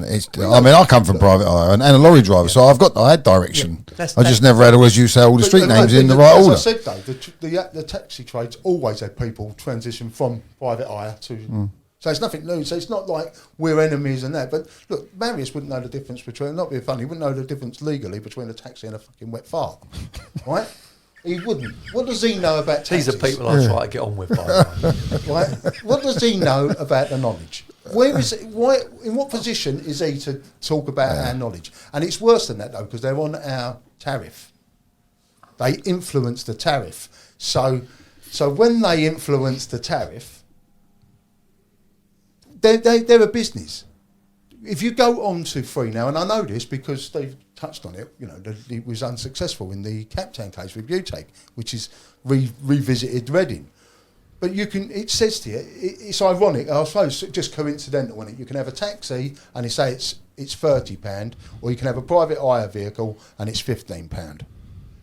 mean, I come from private hire and a lorry driver, so I had direction. Yeah, I just never had always used to have all the street names in the right order. As I said, though, the taxi trades always had people transition from private hire to. So it's nothing new. So it's not like we're enemies and that. But look, Marius wouldn't know the difference between, not being funny, he wouldn't know the difference legally between a taxi and a fucking wet fart. Right? He wouldn't. What does he know about taxis? These are people I try to get on with, by the way. Right? What does he know about the knowledge? In what position is he to talk about our knowledge? And it's worse than that, though, because they're on our tariff. They influence the tariff. So when they influence the tariff, they're a business. If you go on to free now, and I know this because they've touched on it, that it was unsuccessful in the Captain case with UTAG, which is revisited Reading. But it says to you, it's ironic, I suppose, just coincidental, when you can have a taxi and they say it's £30, or you can have a private hire vehicle and it's £15.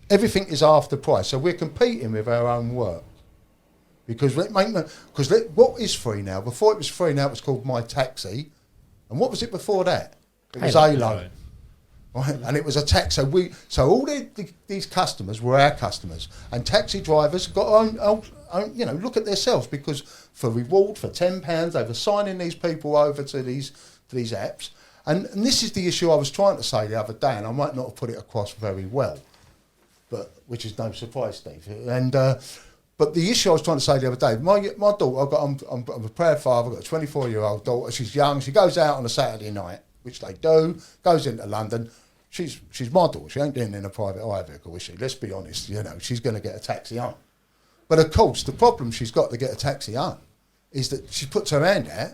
Everything is half the price, so we're competing with our own work. Because what is free now? Before it was free now, it was called My Taxi. And what was it before that? It was Halo. Right? And it was a tax. So all these customers were our customers. And taxi drivers got own, look at themselves, because for reward, for £10, they were signing these people over to these apps. And this is the issue I was trying to say the other day, and I might not have put it across very well, but which is no surprise, Steve. And but the issue I was trying to say the other day, my daughter, I'm a proud father, I've got a 24-year-old daughter, she's young, she goes out on a Saturday night, which they do, goes into London. She's my daughter, she ain't getting in a private hire vehicle, is she? Let's be honest, she's going to get a taxi home. But of course, the problem she's got to get a taxi home is that she puts her hand out,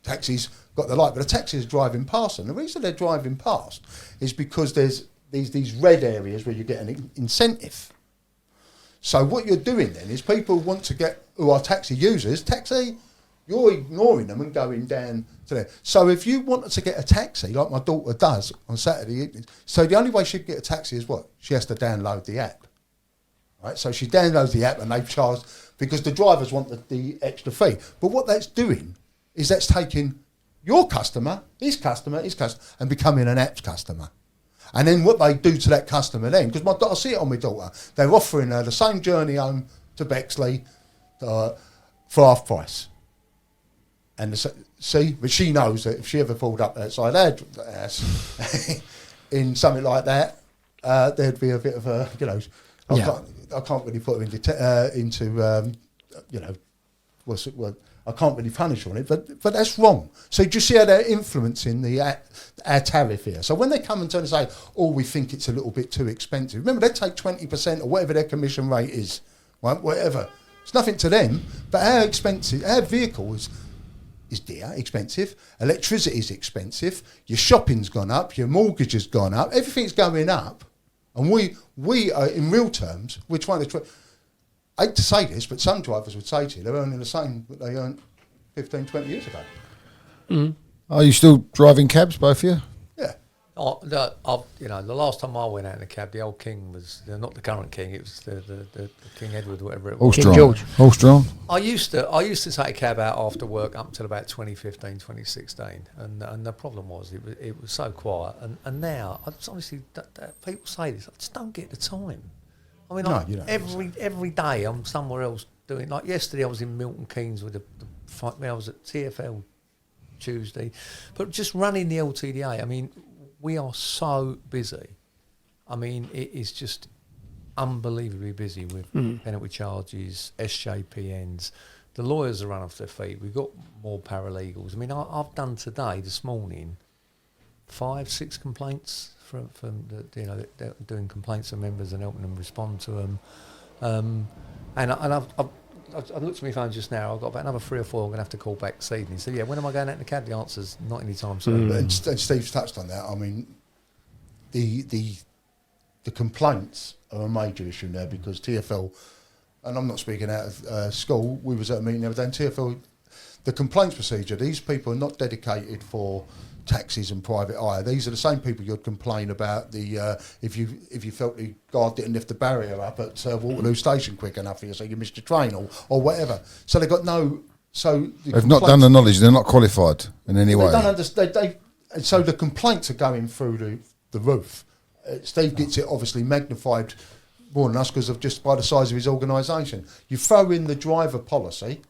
taxi's got the light, but the taxi is driving past them. The reason they're driving past is because there's these red areas where you get an incentive. So what you're doing then is people want to get, who are taxi users, you're ignoring them and going down to there. So if you wanted to get a taxi, like my daughter does on Saturday evenings, so the only way she'd get a taxi is what? She has to download the app. Right? So she downloads the app and they charge, because the drivers want the extra fee. But what that's doing is that's taking your customer, his customer, and becoming an app's customer. And then what they do to that customer then, because I see it on my daughter, they're offering her the same journey home to Bexley for half price. And but she knows that if she ever pulled up outside our house in something like that, there'd be a bit of a, I can't really put her into I can't really punish her on it, but that's wrong. So do you see how they're influencing our tariff here? So when they come and turn and say, we think it's a little bit too expensive, remember, they take 20% or whatever their commission rate is, right? Whatever. It's nothing to them, but our vehicle is dear, expensive, electricity is expensive, your shopping's gone up, your mortgage has gone up, everything's going up, and we are, in real terms, we're trying to... I hate to say this, but some drivers would say to you, they're earning the same that they earned 15, 20 years ago. Mm. Are you still driving cabs, both of you? Yeah. The last time I went out in a cab, the old King was not the current King. It was the King Edward, whatever it was. King George. Horse-drawn. I used to take a cab out after work up until about 2015, 2016, and the problem was it was so quiet. And now, honestly, people say this, I just don't get the time. I mean, every day I'm somewhere else doing. Like yesterday, I was in Milton Keynes with I was at TFL Tuesday, but just running the LTDA. I mean, we are so busy. I mean, it is just unbelievably busy with penalty charges, SJPNs. The lawyers are run off their feet. We've got more paralegals. I mean, I've done today, this morning, 5-6 complaints from they're doing complaints of members and helping them respond to them. And I've looked at my phone just now. I've got about another 3 or 4 I'm going to have to call back this evening. So, when am I going out in the cab? The answer's not any time soon. And Steve's touched on that. I mean, the complaints are a major issue now, because TFL, and I'm not speaking out of school, we was at a meeting the other day, and TFL, the complaints procedure, these people are not dedicated for taxis and private hire. These are the same people you'd complain about if you felt the guard didn't lift the barrier up at Waterloo Station quick enough for you, so you missed your train or whatever. So they've got no. So they've not done the knowledge. They're not qualified in any way. They don't understand. And so the complaints are going through the roof. Steve gets it obviously magnified more than us because of just by the size of his organisation. You throw in the driver policy,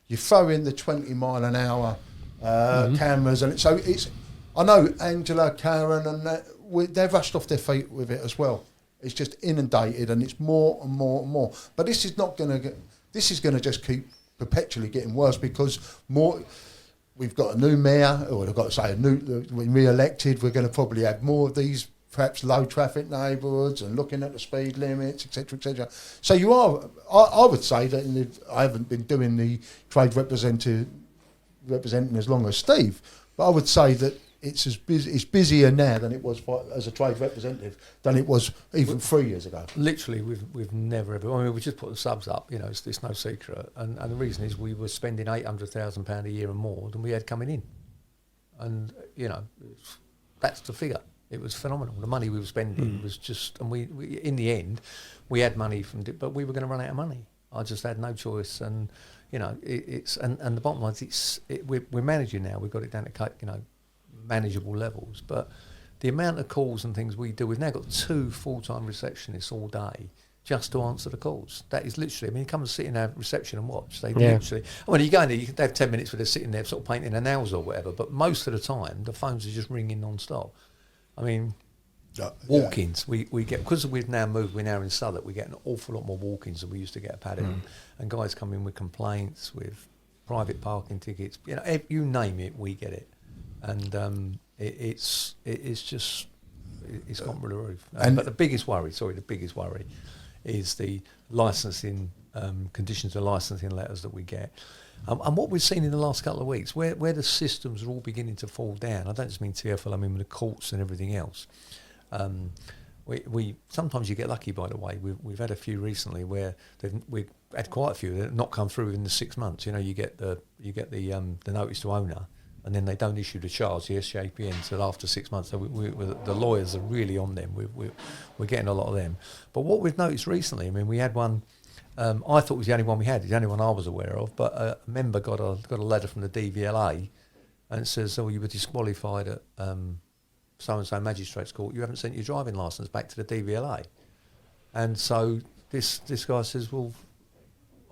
you throw in the 20 mile an hour cameras, and so it's. I know Angela, Karen, and that, they've rushed off their feet with it as well. It's just inundated, and it's more and more and more. But this is not going to get. This is going to just keep perpetually getting worse, because we've got a new mayor, or I've got to say, we're re-elected. We're going to probably have more of these perhaps low traffic neighbourhoods and looking at the speed limits, etc., etc. So you are, I would say that I haven't been doing the trade representing as long as Steve, but I would say that it's busier now than it was as a trade representative than it was even 3 years ago. Literally, we've never ever. I mean, we just put the subs up. You know, it's no secret, and the reason is we were spending £800,000 a year and more than we had coming in, and you know, that's the figure. It was phenomenal. The money we were spending was just, and we in the end, we had money but we were going to run out of money. I just had no choice, and you know, it's the bottom line is we're managing now. We've got it down to manageable levels, but the amount of calls and things we do, we've now got 2 full-time receptionists all day just to answer the calls. That is literally, I mean, come and sit in our reception and watch. They literally, when you go in there, you can have 10 minutes where they're sitting there sort of painting their nails or whatever, but most of the time, the phones are just ringing non-stop. I mean, walk-ins, we get, because we've now moved, we're now in Southwark, we get an awful lot more walk-ins than we used to get at Paddington, and guys come in with complaints, with private parking tickets, you know, you name it, we get it. And it's gone through the roof. But the biggest worry is the licensing conditions of licensing letters that we get. And what we've seen in the last couple of weeks, where the systems are all beginning to fall down, I don't just mean TFL, I mean the courts and everything else. We sometimes you get lucky, by the way. We've had a few recently where we've had quite a few that have not come through within the 6 months. You know, you get the notice to owner, and then they don't issue the charge, the SJPN, until after 6 months. So the lawyers are really on them. We're getting a lot of them. But what we've noticed recently, I mean, we had one. I thought it was the only one we had. It's the only one I was aware of. But a member got a letter from the DVLA, and it says, "Oh, you were disqualified at so-and-so magistrates court. You haven't sent your driving licence back to the DVLA." And so this guy says, "Well,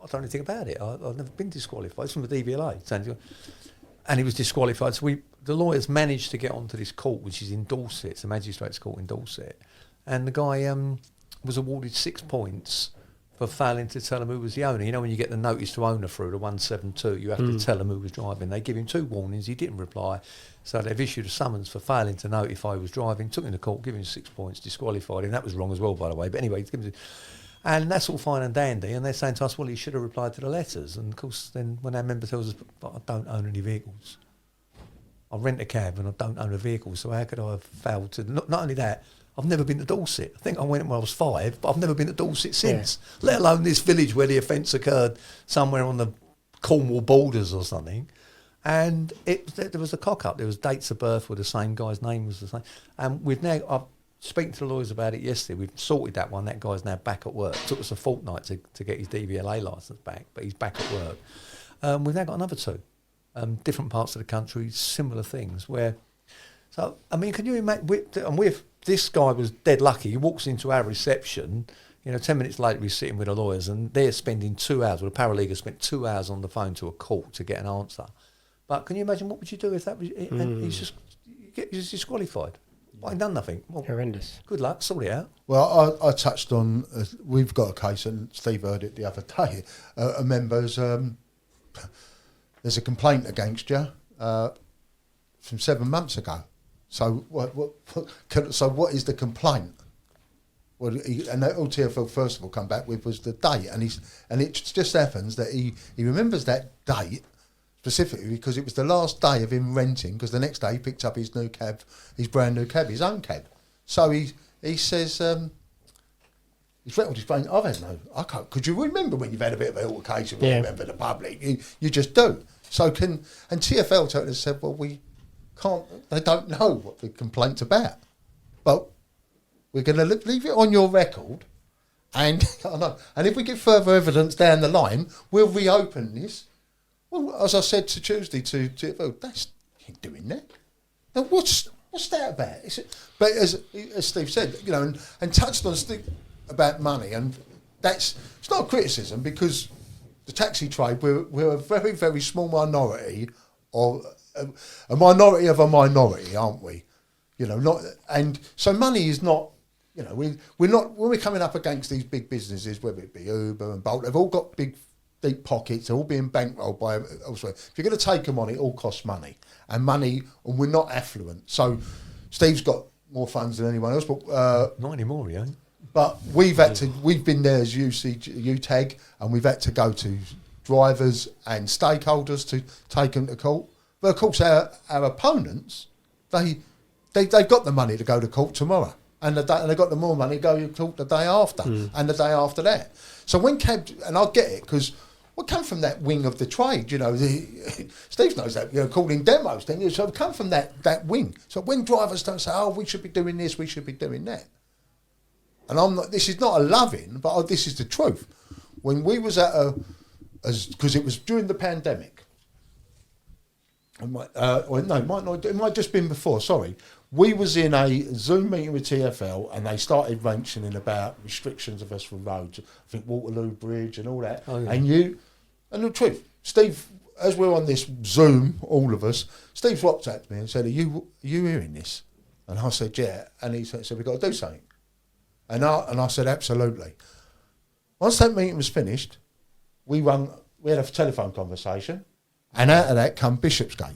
I don't know anything about it. I've never been disqualified. It's from the DVLA." And he was disqualified. So the lawyers managed to get onto this court, which is in Dorset. It's a magistrates court in Dorset. And the guy was awarded 6 points for failing to tell him who was the owner. You know, when you get the notice to owner through the 172, you have to tell him who was driving. They give him 2 warnings. He didn't reply. So they've issued a summons for failing to notify who was driving, took him to court, given him 6 points, disqualified him. That was wrong as well, by the way. But anyway, and that's all fine and dandy. And they're saying to us, well, he should have replied to the letters. And of course, then when our member tells us, but I don't own any vehicles. I rent a cab and I don't own a vehicle. So how could I have failed to? Not only that, I've never been to Dorset. I think I went when I was 5, but I've never been to Dorset since. Yeah. Let alone this village where the offence occurred somewhere on the Cornwall borders or something. And there was a cock up. There was dates of birth were the same. Guy's name was the same. And we've now, I've speaking to the lawyers about it yesterday. We've sorted that one. That guy's now back at work. It took us a fortnight to get his DVLA licence back, but he's back at work. We've now got another 2, different parts of the country, similar things. So I mean, can you imagine? This guy was dead lucky. He walks into our reception. You know, 10 minutes later, he's sitting with the lawyers, and they're spending 2 hours. Well, the paralegal spent 2 hours on the phone to a court to get an answer. But can you imagine what would you do if that was? And he's disqualified. I've done nothing. Well, horrendous. Good luck, sort it out. Well, I touched on, we've got a case, and Steve heard it the other day. A member's, there's a complaint against you from 7 months ago. So what is the complaint? Well, and all TFL first of all come back with was the date, and it just happens that he remembers that date specifically because it was the last day of him renting, because the next day he picked up his brand new cab, his own cab. So he says, he's rattled his brain, I can't, could you remember when you've had a bit of an altercation with a member of the public? You just do. And TFL totally said, well, we can't, they don't know what the complaint's about. But we're going to leave it on your record, and and if we get further evidence down the line, we'll reopen this. Well, as I said to Tuesday to TFL, that's you ain't doing that. Now, what's that about? But as Steve said, you know, and touched on Steve about money, and it's not a criticism, because the taxi trade, we're a very, very small minority of a minority of a minority, aren't we? You know, and so money is not. You know, we're not, when we're coming up against these big businesses, whether it be Uber and Bolt, they've all got big, deep pockets. They're all being bankrolled by elsewhere. If you're going to take them on, it all costs money, and we're not affluent. So Steve's got more funds than anyone else, but Not anymore, he ain't. but we've been there as UCG and we've had to go to drivers and stakeholders to take them to court. But of course, our opponents, they've got the money to go to court tomorrow, and they've got the more money to go to court the day after, and the day after that. So when and I get it, because we come from that wing of the trade, Steve knows that, calling demos thing. So we come from that wing. So when drivers don't say, "Oh, we should be doing this, we should be doing that," and this is not a loving, but this is the truth. When we was because it was during the pandemic. It might just been before. Sorry, we was in a Zoom meeting with TfL, and they started mentioning about restrictions of us from roads. I think Waterloo Bridge and all that. Oh, yeah. And the truth, Steve, as we're on this Zoom, all of us, Steve WhatsApped me and said, "Are you hearing this?" And I said, "Yeah." And he said, "We've got to do something." And I said, "Absolutely." Once that meeting was finished, we had a telephone conversation. And out of that come Bishopsgate.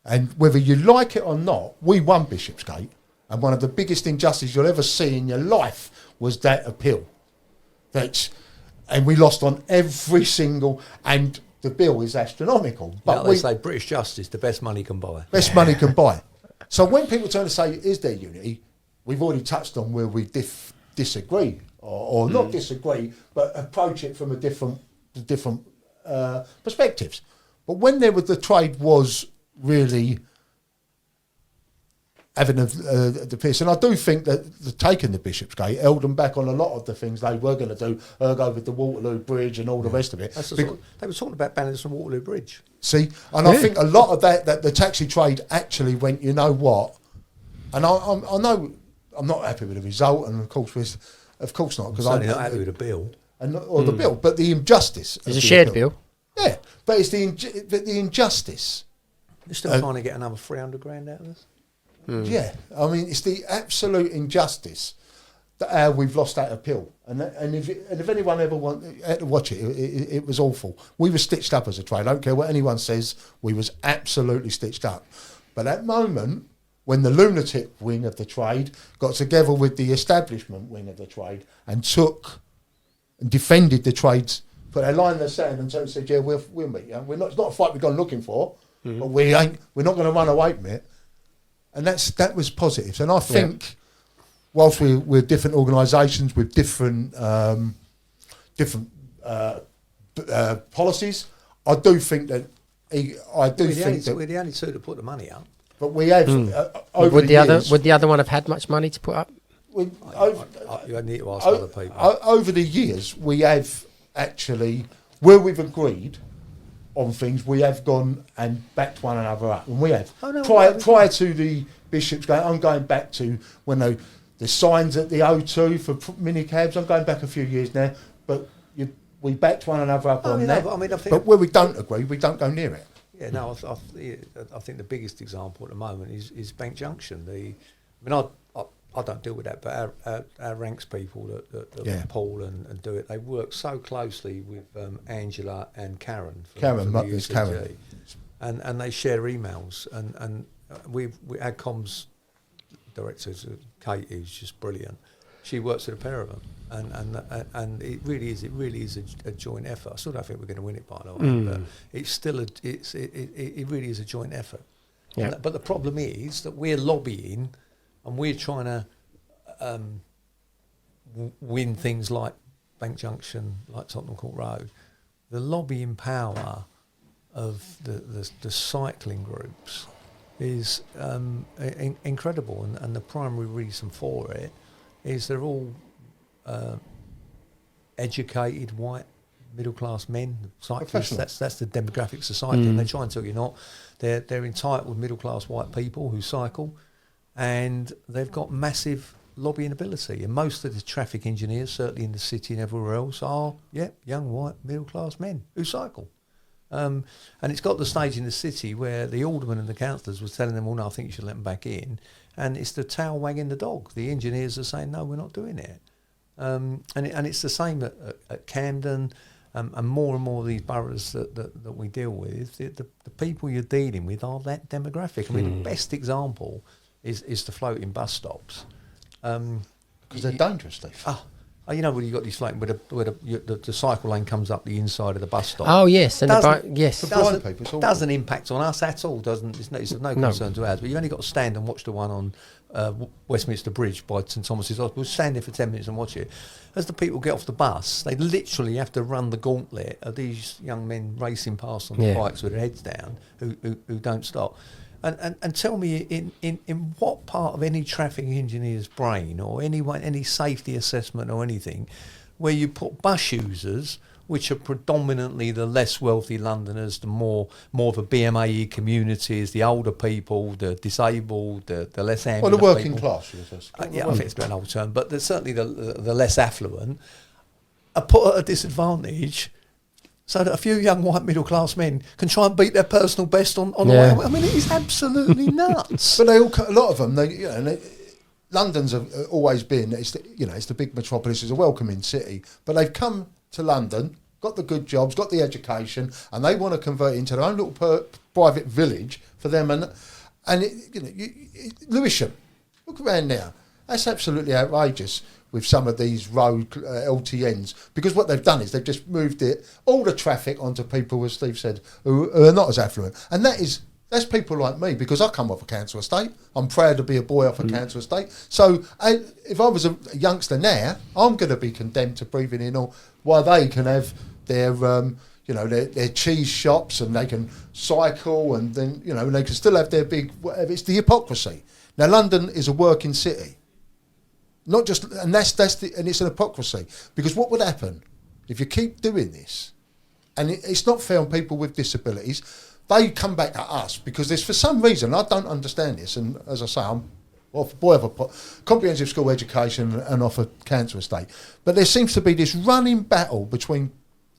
And whether you like it or not, we won Bishopsgate. And one of the biggest injustices you'll ever see in your life was that appeal. And we lost on every single, and the bill is astronomical. But they say British justice, the best money can buy. Best money can buy. So when people turn to say, is there unity? We've already touched on where we disagree, or not disagree, but approach it from a different perspectives. But when the trade was really having the piss, and I do think that taking the Bishopsgate held them back on a lot of the things they were going to do, go with the Waterloo Bridge and all the rest of it. They were talking about banning some Waterloo Bridge. See, and I think a lot of that the taxi trade actually went, you know what? And I know I'm not happy with the result, and of course not, because I'm not happy with the bill. Or the bill, but the injustice. It's a shared bill. Yeah, but it's the injustice. They're still trying to get another 300 grand out of us. Yeah, I mean, it's the absolute injustice that we've lost that appeal. And if anyone ever had to watch it, it was awful. We were stitched up as a trade. I don't care what anyone says, we was absolutely stitched up. But that moment, when the lunatic wing of the trade got together with the establishment wing of the trade and defended the trades, put their line in the sand and said, "Yeah, we'll meet you. It's not a fight we've gone looking for, but we're not going to run away from it." And that was positive. And I think, whilst we're different organisations with different policies, I do think that we're the only two to put the money up. But we have over would the years. Would Would the other one have had much money to put up? You need to ask other people. Over the years, we have actually, where we've agreed on things, we have gone and backed one another up. And we have. Prior to the Bishopsgate, I'm going back to when the signs at the O2 for minicabs, I'm going back a few years now, but we backed one another up on that. But where we don't agree, we don't go near it. Yeah, no, I think the biggest example at the moment is Bank Junction. I don't deal with that, but our ranks people that Paul and do it, they work so closely with Angela and Karen. From the UCG, and they share emails, and our comms director, Kate, is just brilliant. She works with a pair of them, and it really is a joint effort. I still don't think we're going to win it, by the way, but it's still it really is a joint effort. Yeah. But the problem is that we're lobbying, and we're trying to win things like Bank Junction, like Tottenham Court Road. The lobbying power of the cycling groups is incredible, and the primary reason for it is they're all educated white middle class men, cyclists. That's the demographics of cycling. They try and tell you not. They're entitled middle class white people who cycle, and they've got massive lobbying ability. And most of the traffic engineers, certainly in the city and everywhere else, are young white middle class men who cycle. And it's got the stage in the city where the aldermen and the councillors was telling them, "Well, no, I think you should let them back in." And it's the tail wagging the dog. The engineers are saying, "No, we're not doing it." And it's the same at Camden, and more of these boroughs that we deal with. The people you're dealing with are that demographic. I mean, the best example is the floating bus stops. Because they're dangerous, Steve. You know when you got these floating where the cycle lane comes up the inside of the bus stop. Oh yes, and For blind people, it's awful. Doesn't impact on us at all. It's of no concern to ours. But you only got to stand and watch the one on Westminster Bridge by St Thomas's Hospital. Stand there for 10 minutes and watch it. As the people get off the bus, they literally have to run the gauntlet of these young men racing past on the bikes with their heads down, who don't stop. And tell me in what part of any traffic engineer's brain or any safety assessment or anything where you put bus users, which are predominantly the less wealthy Londoners, the more of the BMAE communities, the older people, the disabled, the less ambulant the working people. class. I think it's a bit an old term, but certainly the less affluent are put at a disadvantage. So that a few young white middle class men can try and beat their personal best on the way. I mean, it is absolutely nuts. But a lot of them, London's have always been, it's the big metropolis, it's a welcoming city. But they've come to London, got the good jobs, got the education, and they want to convert it into their own little private village for them. Lewisham, look around now. That's absolutely outrageous with some of these road LTNs, because what they've done is they've just moved all the traffic onto people, as Steve said, who are not as affluent, and that's people like me, because I come off a council estate. I'm proud to be a boy off a council estate. So if I was a youngster now, I'm going to be condemned to breathing in all while they can have their their cheese shops and they can cycle and then they can still have their big whatever. It's the hypocrisy. Now London is a working city. Not just, and it's an hypocrisy, because what would happen if you keep doing this, and it's not fair on people with disabilities. They come back at us because there's, for some reason, I don't understand this, and as I say, I'm boy of a comprehensive school education and off a cancer estate, but there seems to be this running battle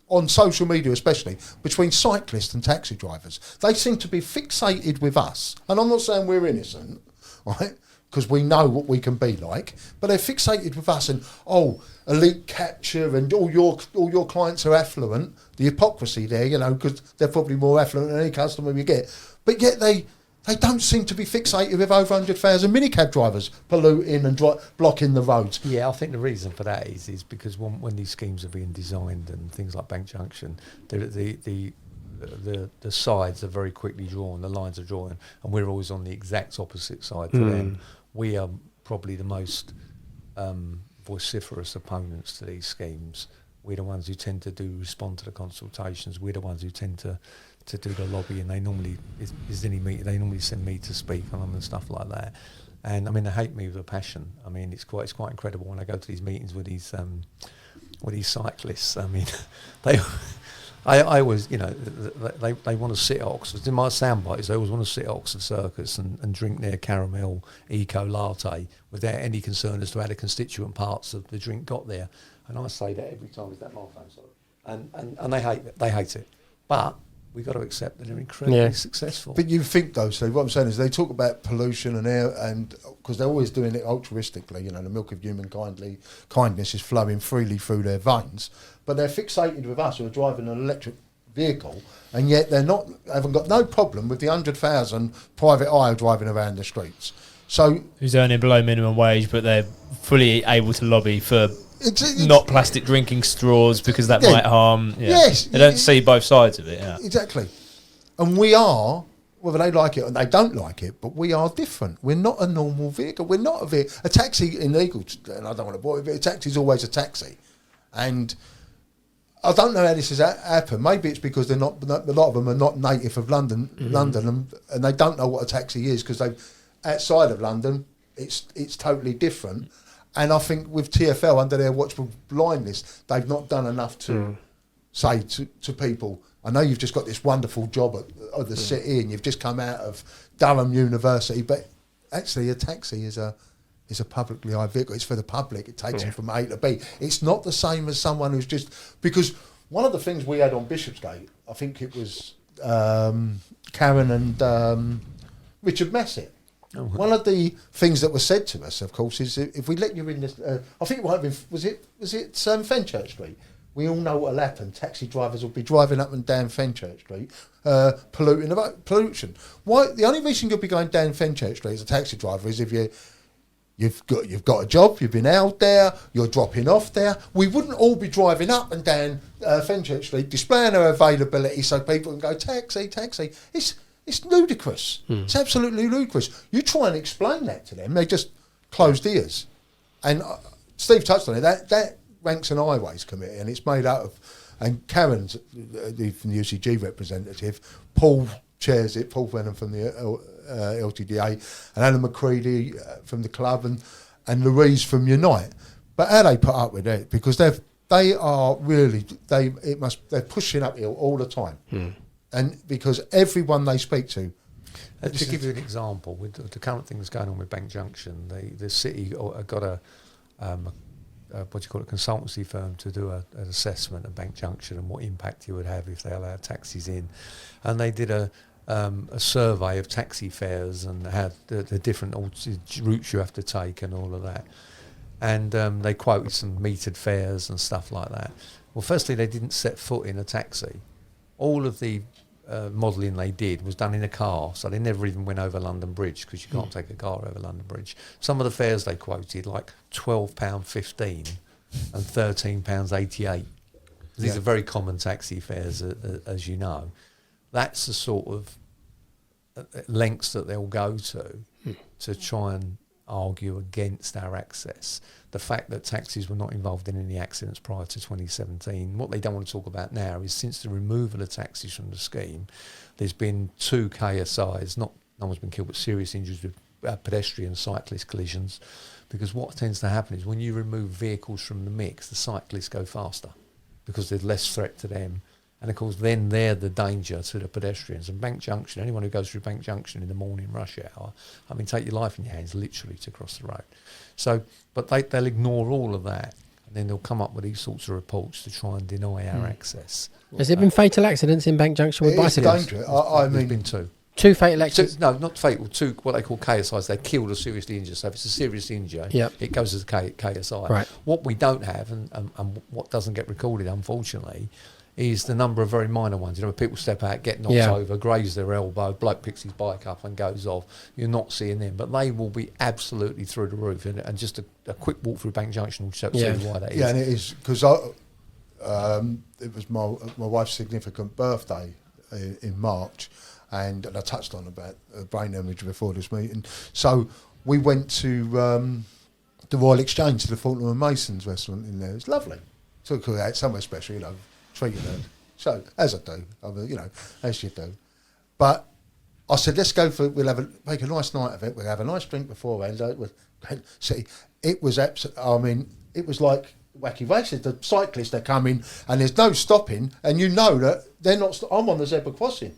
on social media especially, between cyclists and taxi drivers. They seem to be fixated with us, and I'm not saying we're innocent, right? Because we know what we can be like, but they're fixated with us and elite capture and all your clients are affluent. The hypocrisy there, because they're probably more affluent than any customer you get. But yet they don't seem to be fixated with over 100,000 minicab drivers polluting and blocking the roads. Yeah, I think the reason for that is because when these schemes are being designed and things like Bank Junction, the sides are very quickly drawn, the lines are drawn, and we're always on the exact opposite side to them. We are probably the most vociferous opponents to these schemes. We're the ones who tend to respond to the consultations. We're the ones who tend to do the lobby, and they normally they normally send me to speak on them and stuff like that. And I mean, they hate me with a passion. I mean, it's quite incredible when I go to these meetings with these cyclists. I mean, I always, they want to sit at Oxford. In my soundbites, they always want to sit at Oxford Circus and drink their caramel eco latte without any concern as to how the constituent parts of the drink got there. And I say that every time. Is that my phone? Sorry. And they hate it. They hate it. But we've got to accept that they're incredibly successful. But you think, though, Steve, what I'm saying is they talk about pollution and air, and because they're always doing it altruistically, the milk of human kindness is flowing freely through their veins. But they're fixated with us who are driving an electric vehicle, and yet haven't got no problem with the 100,000 private eye driving around the streets. So who's earning below minimum wage, but they're fully able to lobby for not plastic drinking straws because that might harm. Yeah. Yes, they don't see both sides of it. Yeah. Exactly. And we are, whether they like it or they don't like it, but we are different. We're not a normal vehicle. We're not a vehicle. A taxi in legal, and I don't want to bore you, but a taxi is always a taxi, and I don't know how this has happened. Maybe it's because they're not. A lot of them are not native of London, and they don't know what a taxi is because they, outside of London, it's totally different. And I think with TfL under their watchful blindness, they've not done enough to say to people, I know you've just got this wonderful job at the city and you've just come out of Durham University, but actually a taxi is a publicly owned vehicle. It's for the public. It takes you from A to B. It's not the same as someone who's just... Because one of the things we had on Bishopsgate, I think it was Karen and Richard Messett. One of the things that was said to us, of course, is if we let you in this... I think it might have been... Was it Fenchurch Street? we all know what'll happen. Taxi drivers will be driving up and down Fenchurch Street, polluting pollution. Why? The only reason you'll be going down Fenchurch Street as a taxi driver is if you've got a job, you've been out there, you're dropping off there. We wouldn't all be driving up and down Fenchurch Street, displaying our availability so people can go taxi. It's ludicrous. It's absolutely ludicrous. You try and explain that to them, they just closed ears. And Steve touched on it. That Ranks and Highways Committee, and it's made out of, and Karen's from the UCG representative, Paul chairs it, Paul Venham from the LTDA, and Alan McCready from the club, and Louise from Unite. But how they put up with it, because they're pushing uphill all the time, and because everyone they speak to. To give you an example, with the current things going on with Bank Junction, the city got a consultancy firm to do an assessment of Bank Junction and what impact it would have if they allowed taxis in, and they did a survey of taxi fares and how the different routes you have to take and all of that, and they quoted some metered fares and stuff like that. Well, firstly, they didn't set foot in a taxi. All of the modelling they did was done in a car, so they never even went over London Bridge, because you can't take a car over London Bridge. Some of the fares they quoted, like £12.15 and £13.88. These are very common taxi fares, as you know. That's the sort of lengths that they'll go to try and argue against our access. The fact that taxis were not involved in any accidents prior to 2017, what they don't want to talk about now is since the removal of taxis from the scheme, there's been 2 KSIs, no one's been killed, but serious injuries with pedestrian cyclist collisions, because what tends to happen is when you remove vehicles from the mix, the cyclists go faster because there's less threat to them. And of course, then they're the danger to the pedestrians. And Bank Junction, anyone who goes through Bank Junction in the morning rush hour, I mean, take your life in your hands, literally, to cross the road. So, but they'll ignore all of that, and then they'll come up with these sorts of reports to try and deny our access. Has there been fatal accidents in Bank Junction with bicycles? It's dangerous. I mean, there's been 2. 2 fatal accidents? No, not fatal. 2 what they call KSIs. They killed or seriously injured. So if it's a serious injury, it goes as a KSI. Right. What we don't have, and what doesn't get recorded, unfortunately, is the number of very minor ones. You know, when people step out, get knocked over, graze their elbow, bloke picks his bike up and goes off. You're not seeing them, but they will be absolutely through the roof. And just a quick walk through Bank Junction will show you why that is. Yeah, and it is, because it was my wife's significant birthday in March, and I touched on about brain hemorrhage before this meeting. So we went to the Royal Exchange, to the Fulton and Masons restaurant in there. It was lovely. Took her out somewhere special, you know, treated her. So, as I do, you know, as you do. But I said, let's go make a nice night of it. We'll have a nice drink beforehand. See, it was it was like wacky races. The cyclists, they come in and there's no stopping, and you know that they're not. I'm on the zebra crossing,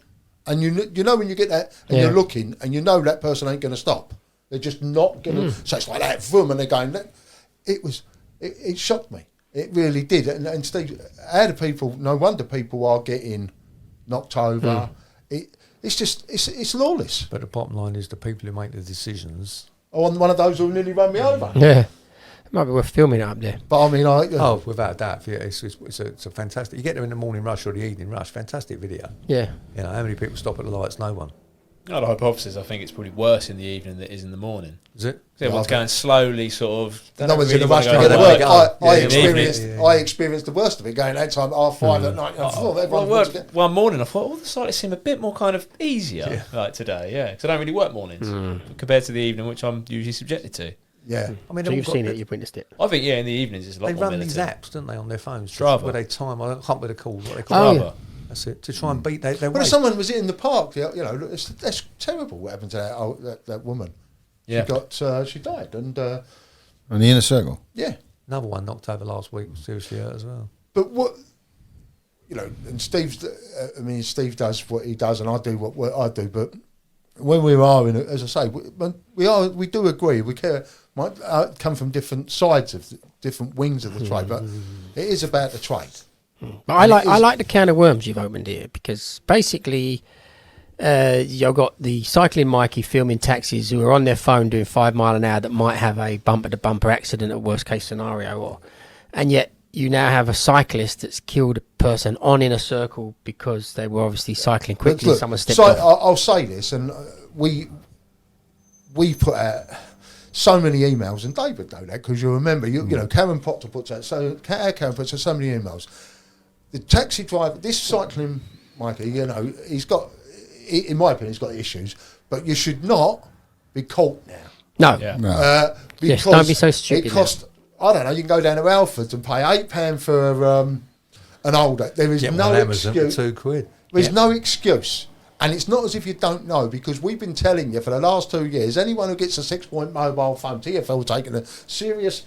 and you know when you get that and you're looking and you know that person ain't going to stop. They're just not going to. So it's like that, vroom, and they're going. It shocked me. It really did. And Steve, no wonder people are getting knocked over. It's lawless. But the bottom line is the people who make the decisions. Oh, I'm one of those who nearly run me over. Yeah. It might be worth filming it up there. But I mean, without a doubt, it's a fantastic. You get there in the morning rush or the evening rush, fantastic video. Yeah. You know, how many people stop at the lights? No one. The hypothesis, I think it's probably worse in the evening than it is in the morning. Is it? So everyone's going slowly, sort of. No one's in a rush to go get to work. I experienced the worst of it going that time, 5:30 at night. One morning, I thought, the cyclists seem a bit more kind of easier, like today, because I don't really work mornings compared to the evening, which I'm usually subjected to. Yeah. I mean, so you've seen it, you've witnessed it. I think, in the evenings it's a lot more militant. They run these apps, don't they, on their phones? Strava. Where they time, I can't remember the call, what they call Strava. That's it, to try and beat their weight. When someone was in the park, you know, that's terrible what happened to that woman. Yeah. She died. And the inner circle? Yeah. Another one knocked over last week, seriously hurt as well. But what, you know, and Steve does what he does and I do what I do, but when we are as I say, we do agree, we care, might come from different sides of different wings of the trade, but it is about the trade. But I like the can of worms you've opened here, because basically you've got the cycling Mikey filming taxis who are on their phone doing 5 mile an hour that might have a bumper to bumper accident at worst case scenario, and yet you now have a cyclist that's killed a person on in a circle because they were obviously cycling quickly. Look, Someone stepped so off. I'll say this, and we put out so many emails, and David know that because you remember, you know, Karen Proctor puts out Karen puts out so many emails. The taxi driver, this cycling Mikey, you know, he's got, in my opinion, he's got issues, but you should not be caught now. No. Yeah. No. Because Yes, don't be so stupid it cost, I don't know, you can go down to Alfred's and pay £8 for an older. There is Get no one on Amazon for excuse. £2. There's no excuse. And it's not as if you don't know, because we've been telling you for the last 2 years, anyone who gets a 6-point mobile phone, TfL taking a serious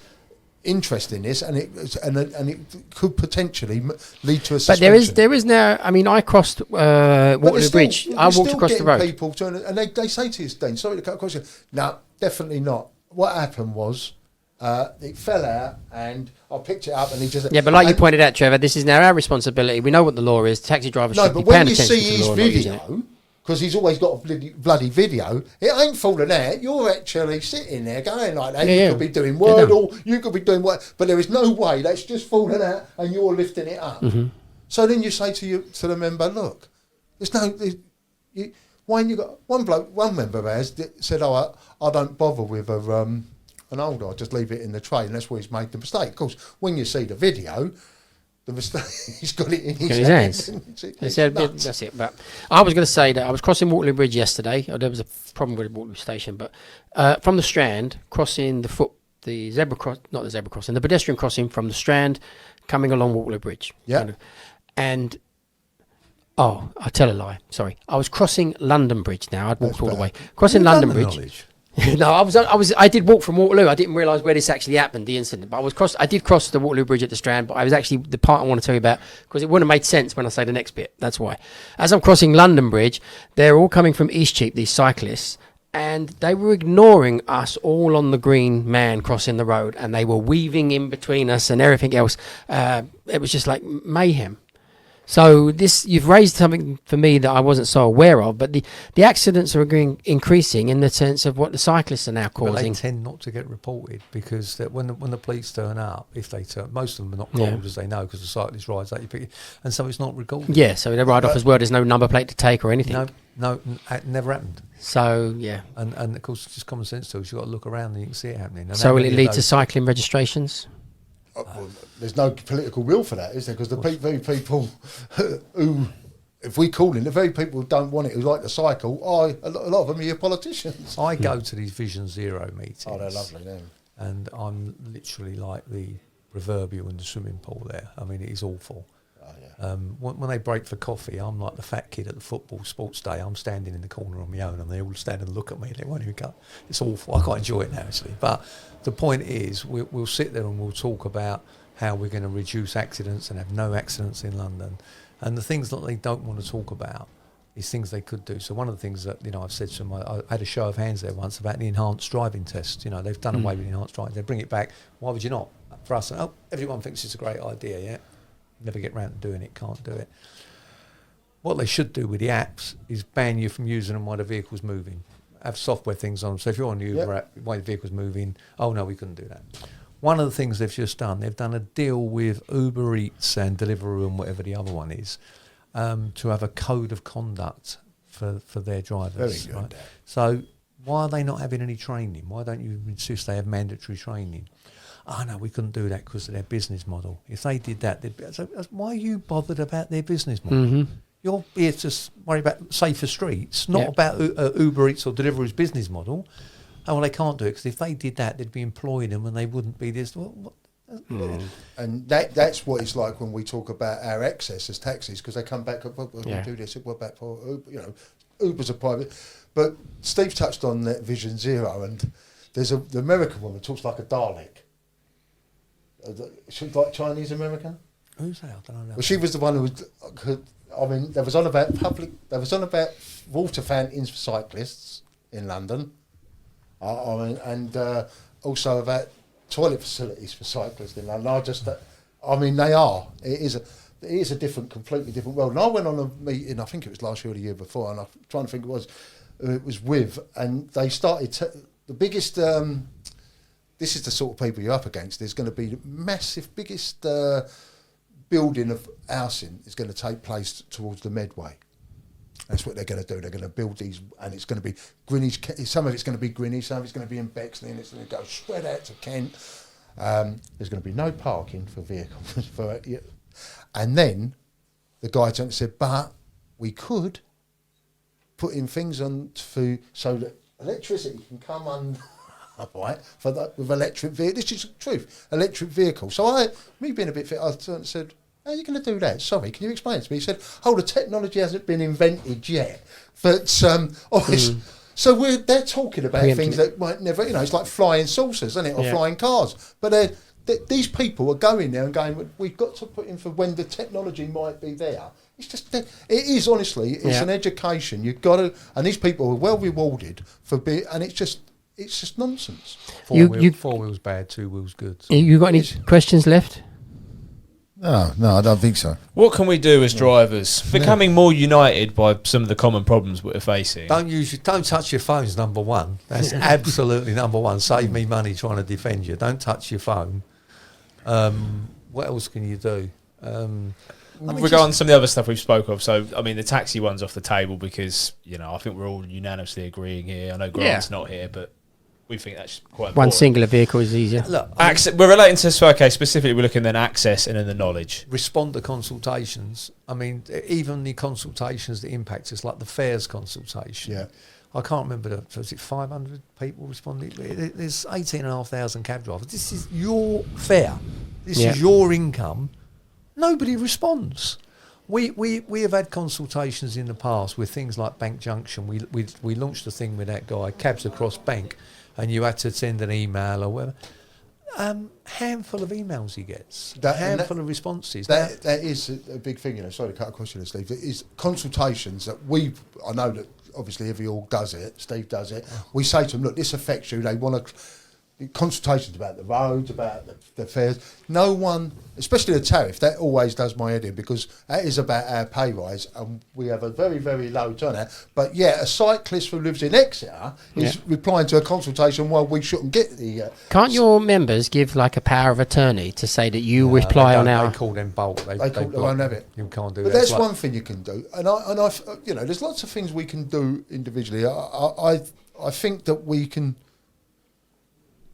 interest in this, and it could potentially lead to a suspension. But there is now. I mean, I crossed Waterloo Bridge. I walked across the road. People and they say to you, Dean, sorry to cut across you. No, definitely not. What happened was it fell out, and I picked it up, and he just Yeah, but like you pointed out, Trevor, this is now our responsibility. We know what the law is. Taxi drivers should be but paying when you attention see to the his law, not using it. video, because he's always got a bloody video, it ain't falling out. You're actually sitting there going like that. Yeah, You could be doing Wordle, you could be doing what, but there is no way that's just falling out and you're lifting it up. Mm-hmm. So then you say to the member, look, why ain't you got one member of ours said, oh, I don't bother with an older, I just leave it in the tray, and that's where he's made the mistake. Of course, when you see the video, the mistake, he's got it in his hands. That's it. But I was going to say that I was crossing Waterloo Bridge yesterday. There was a problem with Waterloo Station, but from the Strand, crossing the zebra cross, not the zebra crossing, the pedestrian crossing from the Strand, coming along Waterloo Bridge. Yeah. And I'll tell a lie. Sorry, I was crossing London Bridge. Now I'd walked all the way crossing You've London done the Bridge. knowledge. No, I did walk from Waterloo. I didn't realise where this actually happened, the incident. But I did cross the Waterloo Bridge at the Strand, but I was actually the part I want to tell you about, because it wouldn't have made sense when I say the next bit. That's why. As I'm crossing London Bridge, they're all coming from Eastcheap, these cyclists, and they were ignoring us all on the green man crossing the road, and they were weaving in between us and everything else. It was just like mayhem. So you've raised something for me that I wasn't so aware of, but the accidents are increasing in the sense of what the cyclists are now causing. But they tend not to get reported, because when the police turn up, if they turn, most of them are not called, as they know, because the cyclist rides that you pick, and so it's not recorded. Yeah, so they ride off as well. There's no number plate to take or anything. No, it never happened. So yeah, and of course, it's just common sense too. You've got to look around and you can see it happening. And so will it lead to cycling registrations? Well, there's no political will for that, is there? Because the very people who, if we call in, the very people who don't want it, who like to cycle, a lot of them are your politicians. I go to these Vision Zero meetings. Oh, they're lovely, them. And I'm literally like the proverbial in the swimming pool there. I mean, it is awful. Oh, yeah. When they break for coffee, I'm like the fat kid at the football sports day. I'm standing in the corner on my own, and they all stand and look at me. They won't even go. It's awful. I quite enjoy it now, actually. But the point is, we'll sit there and we'll talk about how we're going to reduce accidents and have no accidents in London. And the things that they don't want to talk about is things they could do. So one of the things that, I've said to them, I had a show of hands there once about the enhanced driving test. They've done away with enhanced driving. They bring it back. Why would you not? For us, everyone thinks it's a great idea, yeah? Never get round to doing it, can't do it. What they should do with the apps is ban you from using them while the vehicle's moving. Have software things on them. So if you're on the Uber app, while the vehicle's moving, oh no, we couldn't do that. One of the things they've just done, they've done a deal with Uber Eats and Deliveroo and whatever the other one is, to have a code of conduct for their drivers. Very good. Right? So why are they not having any training? Why don't you insist they have mandatory training? Oh no, we couldn't do that because of their business model. If they did that, they'd be. So why are you bothered about their business model? Mm-hmm. You're here to worry about safer streets, not about Uber Eats or Deliveroo's business model. Oh, well, they can't do it because if they did that, they'd be employing them and they wouldn't be this. And that's what it's like when we talk about our excess as taxis, because they come back, we do this, we're back for Uber, Uber's a private. But Steve touched on that Vision Zero, and there's the American woman talks like a Dalek. She's like Chinese American. Who's that? I don't know. Well, she was the one who was. There was on about water fountains for cyclists in London. And also about toilet facilities for cyclists in London. They are. It is a completely different world. And I went on a meeting, I think it was last year or the year before, and I'm trying to think who it was with, and they started the biggest this is the sort of people you're up against. There's going to be the massive, biggest building of housing is going to take place towards the Medway. That's what they're going to do. They're going to build these, and it's going to be Greenwich. Some of it's going to be Greenwich, some of it's going to be in Bexley, and it's going to go spread out to Kent. There's going to be no parking for vehicles. And then the guy turned and said, but we could put in things on so that electricity can come on, right, with electric vehicles. This is the truth, electric vehicles. So me being a bit fit, I turned and said, how are you going to do that? Sorry, can you explain it to me? He said, the technology hasn't been invented yet. But so they're talking about things that might never, it's like flying saucers, isn't it? Or flying cars. But these people are going there and going, we've got to put in for when the technology might be there. It's just, it is honestly, it's an education. You've got to, and these people are well rewarded for being, and it's just nonsense. Four wheels bad, 2 wheels good. So. You got any questions left? No, I don't think so. What can we do as drivers? Becoming more united by some of the common problems we're facing. Don't touch your phones. Number one, that's absolutely number one. Save me money trying to defend you. Don't touch your phone. What else can you do? Regarding some of the other stuff we've spoke of, so I mean the taxi one's off the table because I think we're all unanimously agreeing here. I know Grant's not here, but we think that's quite important. One singular vehicle is easier. Look, we're relating to specifically we're looking then access and then the knowledge. Respond to consultations. I mean, even the consultations that impact us, like the fares consultation. Yeah. I can't remember, was it 500 people responding? There's 18,500 cab drivers. This is your fare. This is your income. Nobody responds. We have had consultations in the past with things like Bank Junction. We launched a thing with that guy, cabs across Bank, and you had to send an email or whatever. Handful of emails he gets, handful of responses. That is a big thing, Sorry to cut across you, Steve. It is consultations that I know that obviously every all does it. Steve does it. We say to them, look, this affects you. They want to. Consultations about the roads, about the fares. No one, especially the tariff, that always does my head in because that is about our pay rise and we have a very, very low turnout. But a cyclist who lives in Exeter is replying to a consultation while we shouldn't get the... Can't your members give like a power of attorney to say that you reply on our... They call them bulk. They won't have it. You can't do but that. That's one thing you can do. And I there's lots of things we can do individually. I think that we can...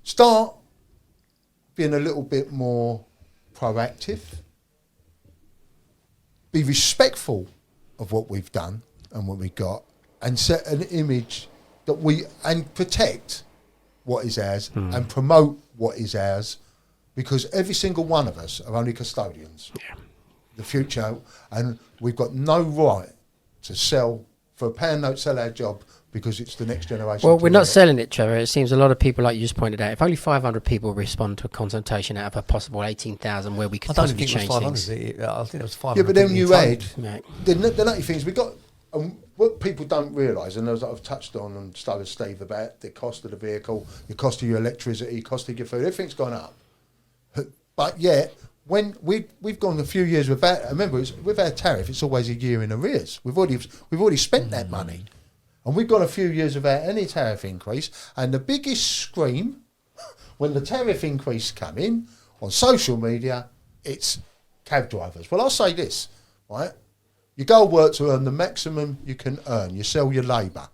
start being a little bit more proactive, be respectful of what we've done and what we got, and set an image that and protect what is ours and promote what is ours, because every single one of us are only custodians. Yeah. The future, and we've got no right to sell for a pound note, sell our job because it's the next generation. Well, we're not selling it, Trevor. It seems a lot of people, like you just pointed out, if only 500 people respond to a consultation out of a possible 18,000 where we could possibly change things. I think it was 500. Yeah, but then you add Right. the nutty things we got. What people don't realise, and as I've touched on and so has Steve, about the cost of the vehicle, the cost of your electricity, cost of your food, everything's gone up. But yet, when we've gone a few years without, remember, with our tariff, it's always a year in arrears. We've already spent that money. And we've got a few years without any tariff increase. And the biggest scream, when the tariff increase come in, on social media, it's cab drivers. Well, I'll say this, right? You go to work to earn the maximum you can earn. You sell your labour.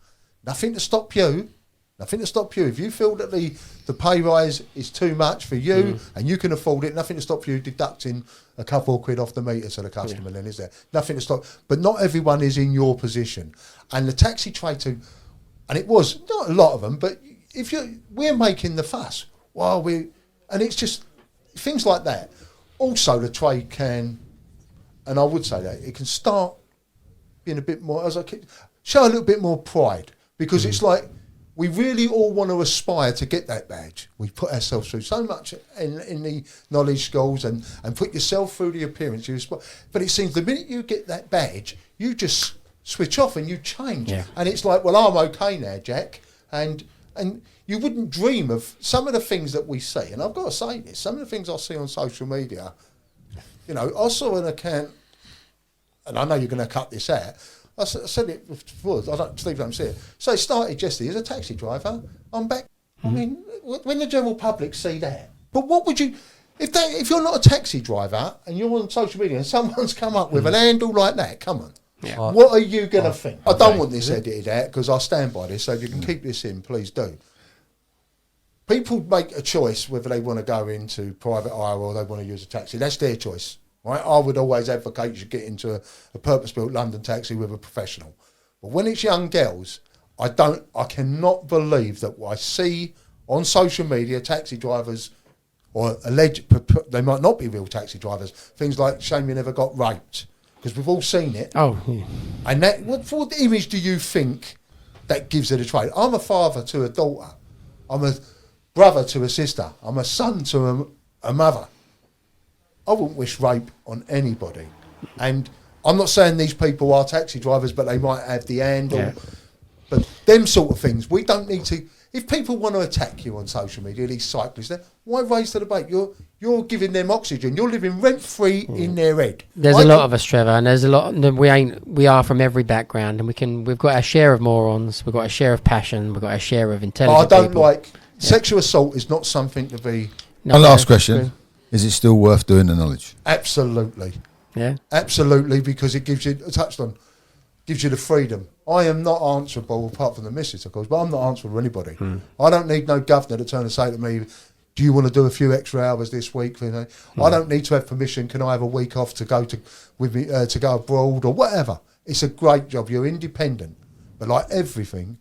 Nothing to stop you. Nothing to stop you. If you feel that the pay rise is too much for you and you can afford it, nothing to stop you deducting a couple of quid off the meter to the customer then, is there? Nothing to stop. But not everyone is in your position. And the taxi trade too, and it was, not a lot of them, but we're making the fuss. And it's just things like that. Also, the trade can, and I would say that, it can start being a bit more, show a little bit more pride, because it's like, we really all want to aspire to get that badge. We put ourselves through so much in the knowledge schools and put yourself through the appearance. But it seems the minute you get that badge, you just switch off and you change. Yeah. And it's like, well, I'm okay now, Jack. And you wouldn't dream of some of the things that we see. And I've got to say this, some of the things I see on social media, I saw an account, and I know you're going to cut this out, I said it before, Steve don't see it. So it started yesterday as a taxi driver. I'm back I mean, when the general public see that, but what would you, if you're not a taxi driver and you're on social media and someone's come up with an handle like that, come on. Yeah. What are you going to think? I don't want this edited out because I stand by this, so if you can keep this in, please do. People make a choice whether they want to go into private hire or they want to use a taxi. That's their choice, right? I would always advocate you should get into a purpose-built London taxi with a professional. But when it's young girls, I cannot believe that what I see on social media, taxi drivers, or they might not be real taxi drivers, things like, shame you never got raped. Because we've all seen it. Oh, yeah. And what image do you think that gives it a trade? I'm a father to a daughter. I'm a brother to a sister. I'm a son to a mother. I wouldn't wish rape on anybody. And I'm not saying these people are taxi drivers, but they might have the handle. Yeah. But them sort of things, we don't need to. If people want to attack you on social media, these cyclists, why raise the debate? You're giving them oxygen. You're living rent free in their head. There's a lot of us, Trevor, and there's a lot. We are from every background, and we've got our share of morons. We've got a share of passion. We've got a share of intelligence. I don't like sexual assault. Is not something to be. One last question: is it still worth doing the knowledge? Absolutely. Yeah. Absolutely, because it gives you gives you the freedom. I am not answerable, apart from the missus, of course, but I'm not answerable to anybody. I don't need no governor to turn and say to me, do you want to do a few extra hours this week? I don't need to have permission. Can I have a week off to go to go abroad or whatever? It's a great job. You're independent. But like everything,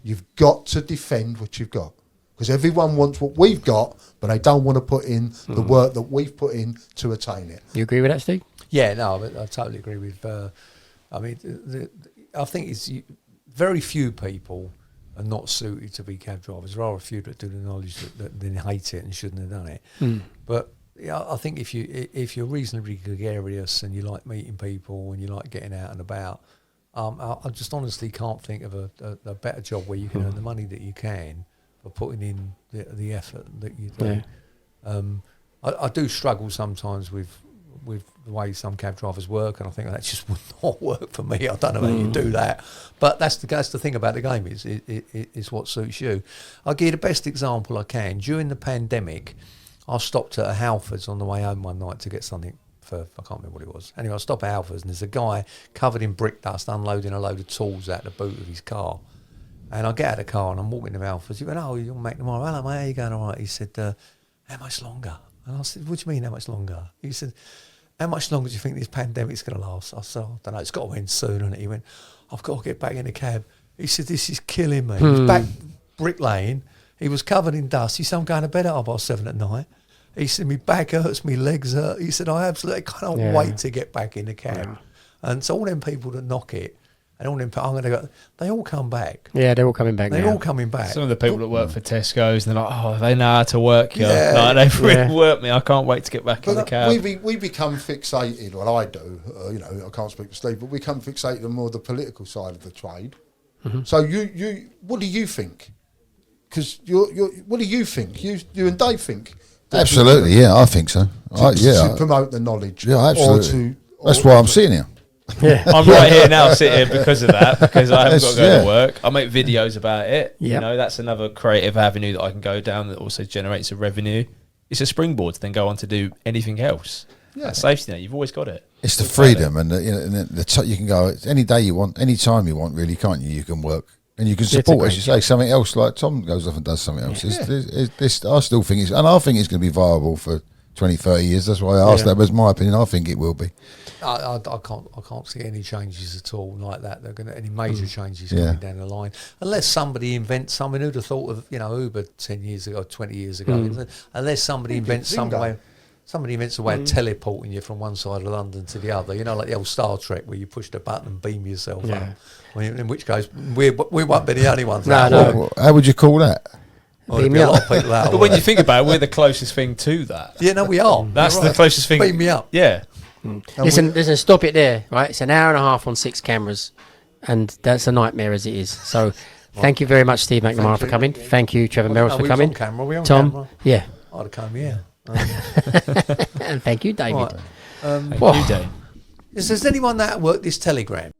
you've got to defend what you've got. Because everyone wants what we've got, but they don't want to put in the work that we've put in to attain it. You agree with that, Steve? Yeah, no, I totally agree with... I mean, I think it's very few people are not suited to be cab drivers. There are a few that do the knowledge that then hate it and shouldn't have done it. But yeah, I think if you're reasonably gregarious and you like meeting people and you like getting out and about, I just honestly can't think of a better job where you can earn the money that you can for putting in the effort that you do. Yeah. I do struggle sometimes with the way some cab drivers work, and I think that just would not work for me. I don't know how you do that, but that's the thing about the game is what suits you. I'll give you the best example I can. During the pandemic, I stopped at a Halfords on the way home one night to get something for, I can't remember what it was. Anyway, I stopped at Halfords and there's a guy covered in brick dust unloading a load of tools out the boot of his car. And I get out of the car and I'm walking to Halfords. He went, "Oh, you'll make tomorrow." "Hello, mate, how you going?" "All right." He said, "How much longer?" And I said, "What do you mean, how much longer?" He said, "How much longer do you think this pandemic's going to last?" I said, "I don't know, it's got to end soon." And he went, "I've got to get back in the cab." He said, "This is killing me." He was back bricklaying. He was covered in dust. He said, "I'm going to bed at 7:30 at night." He said, "My back hurts, my legs hurt." He said, "I absolutely can't wait to get back in the cab." Yeah. And so all them people that knock it, and all them, I'm going to go, they all come back. Yeah, they're all coming back. They're all coming back. Some of the people that work for Tesco's, and they're like, "Oh, they know how to work you." Yeah. Like, they've really worked me. I can't wait to get back in the cab. We become fixated. Well, I do. I can't speak for Steve, but we become fixated on more the political side of the trade. So you, what do you think? Because what do you think? You and Dave think? Absolutely, yeah, I think so. To promote the knowledge. Yeah, absolutely. That's why I'm sitting here. Yeah. I'm right here now, sitting here because of that, because I haven't got to go to work. I make videos about it. Yep. You know, that's another creative avenue that I can go down that also generates a revenue. It's a springboard to then go on to do anything else. Yeah. That safety net, you've always got it. It's the freedom, and you can go any day you want, any time you want, really, can't you? You can work. And you can support, as you say, something else. Like Tom goes off and does something else. Yeah. I still think I think it's going to be viable for 20, 30 years. That's why I asked that. Was my opinion. I think it will be. I can't see any changes at all like that. They're going to any major changes coming down the line, unless somebody invents something. Who'd have thought of Uber 10 years ago, 20 years ago? Unless somebody invents some way. Somebody invents a way of teleporting you from one side of London to the other. You know, like the old Star Trek where you push the button and beam yourself up. In which case, we won't be the only ones. No. How would you call that? Well, beam me up. But when you think about it, we're the closest thing to that. Yeah, no, we are. That's the closest thing. Beam me up. Yeah. Listen, stop it there, right? It's an hour and a half on 6 cameras, and that's a nightmare as it is. So, thank you very much, Steve McNamara, for coming. Thank you, Trevor Merrills, for coming. Tom, camera? Yeah. I'd have come, yeah. And thank you, David. Thank you, Dave. Is there anyone that worked this telegram?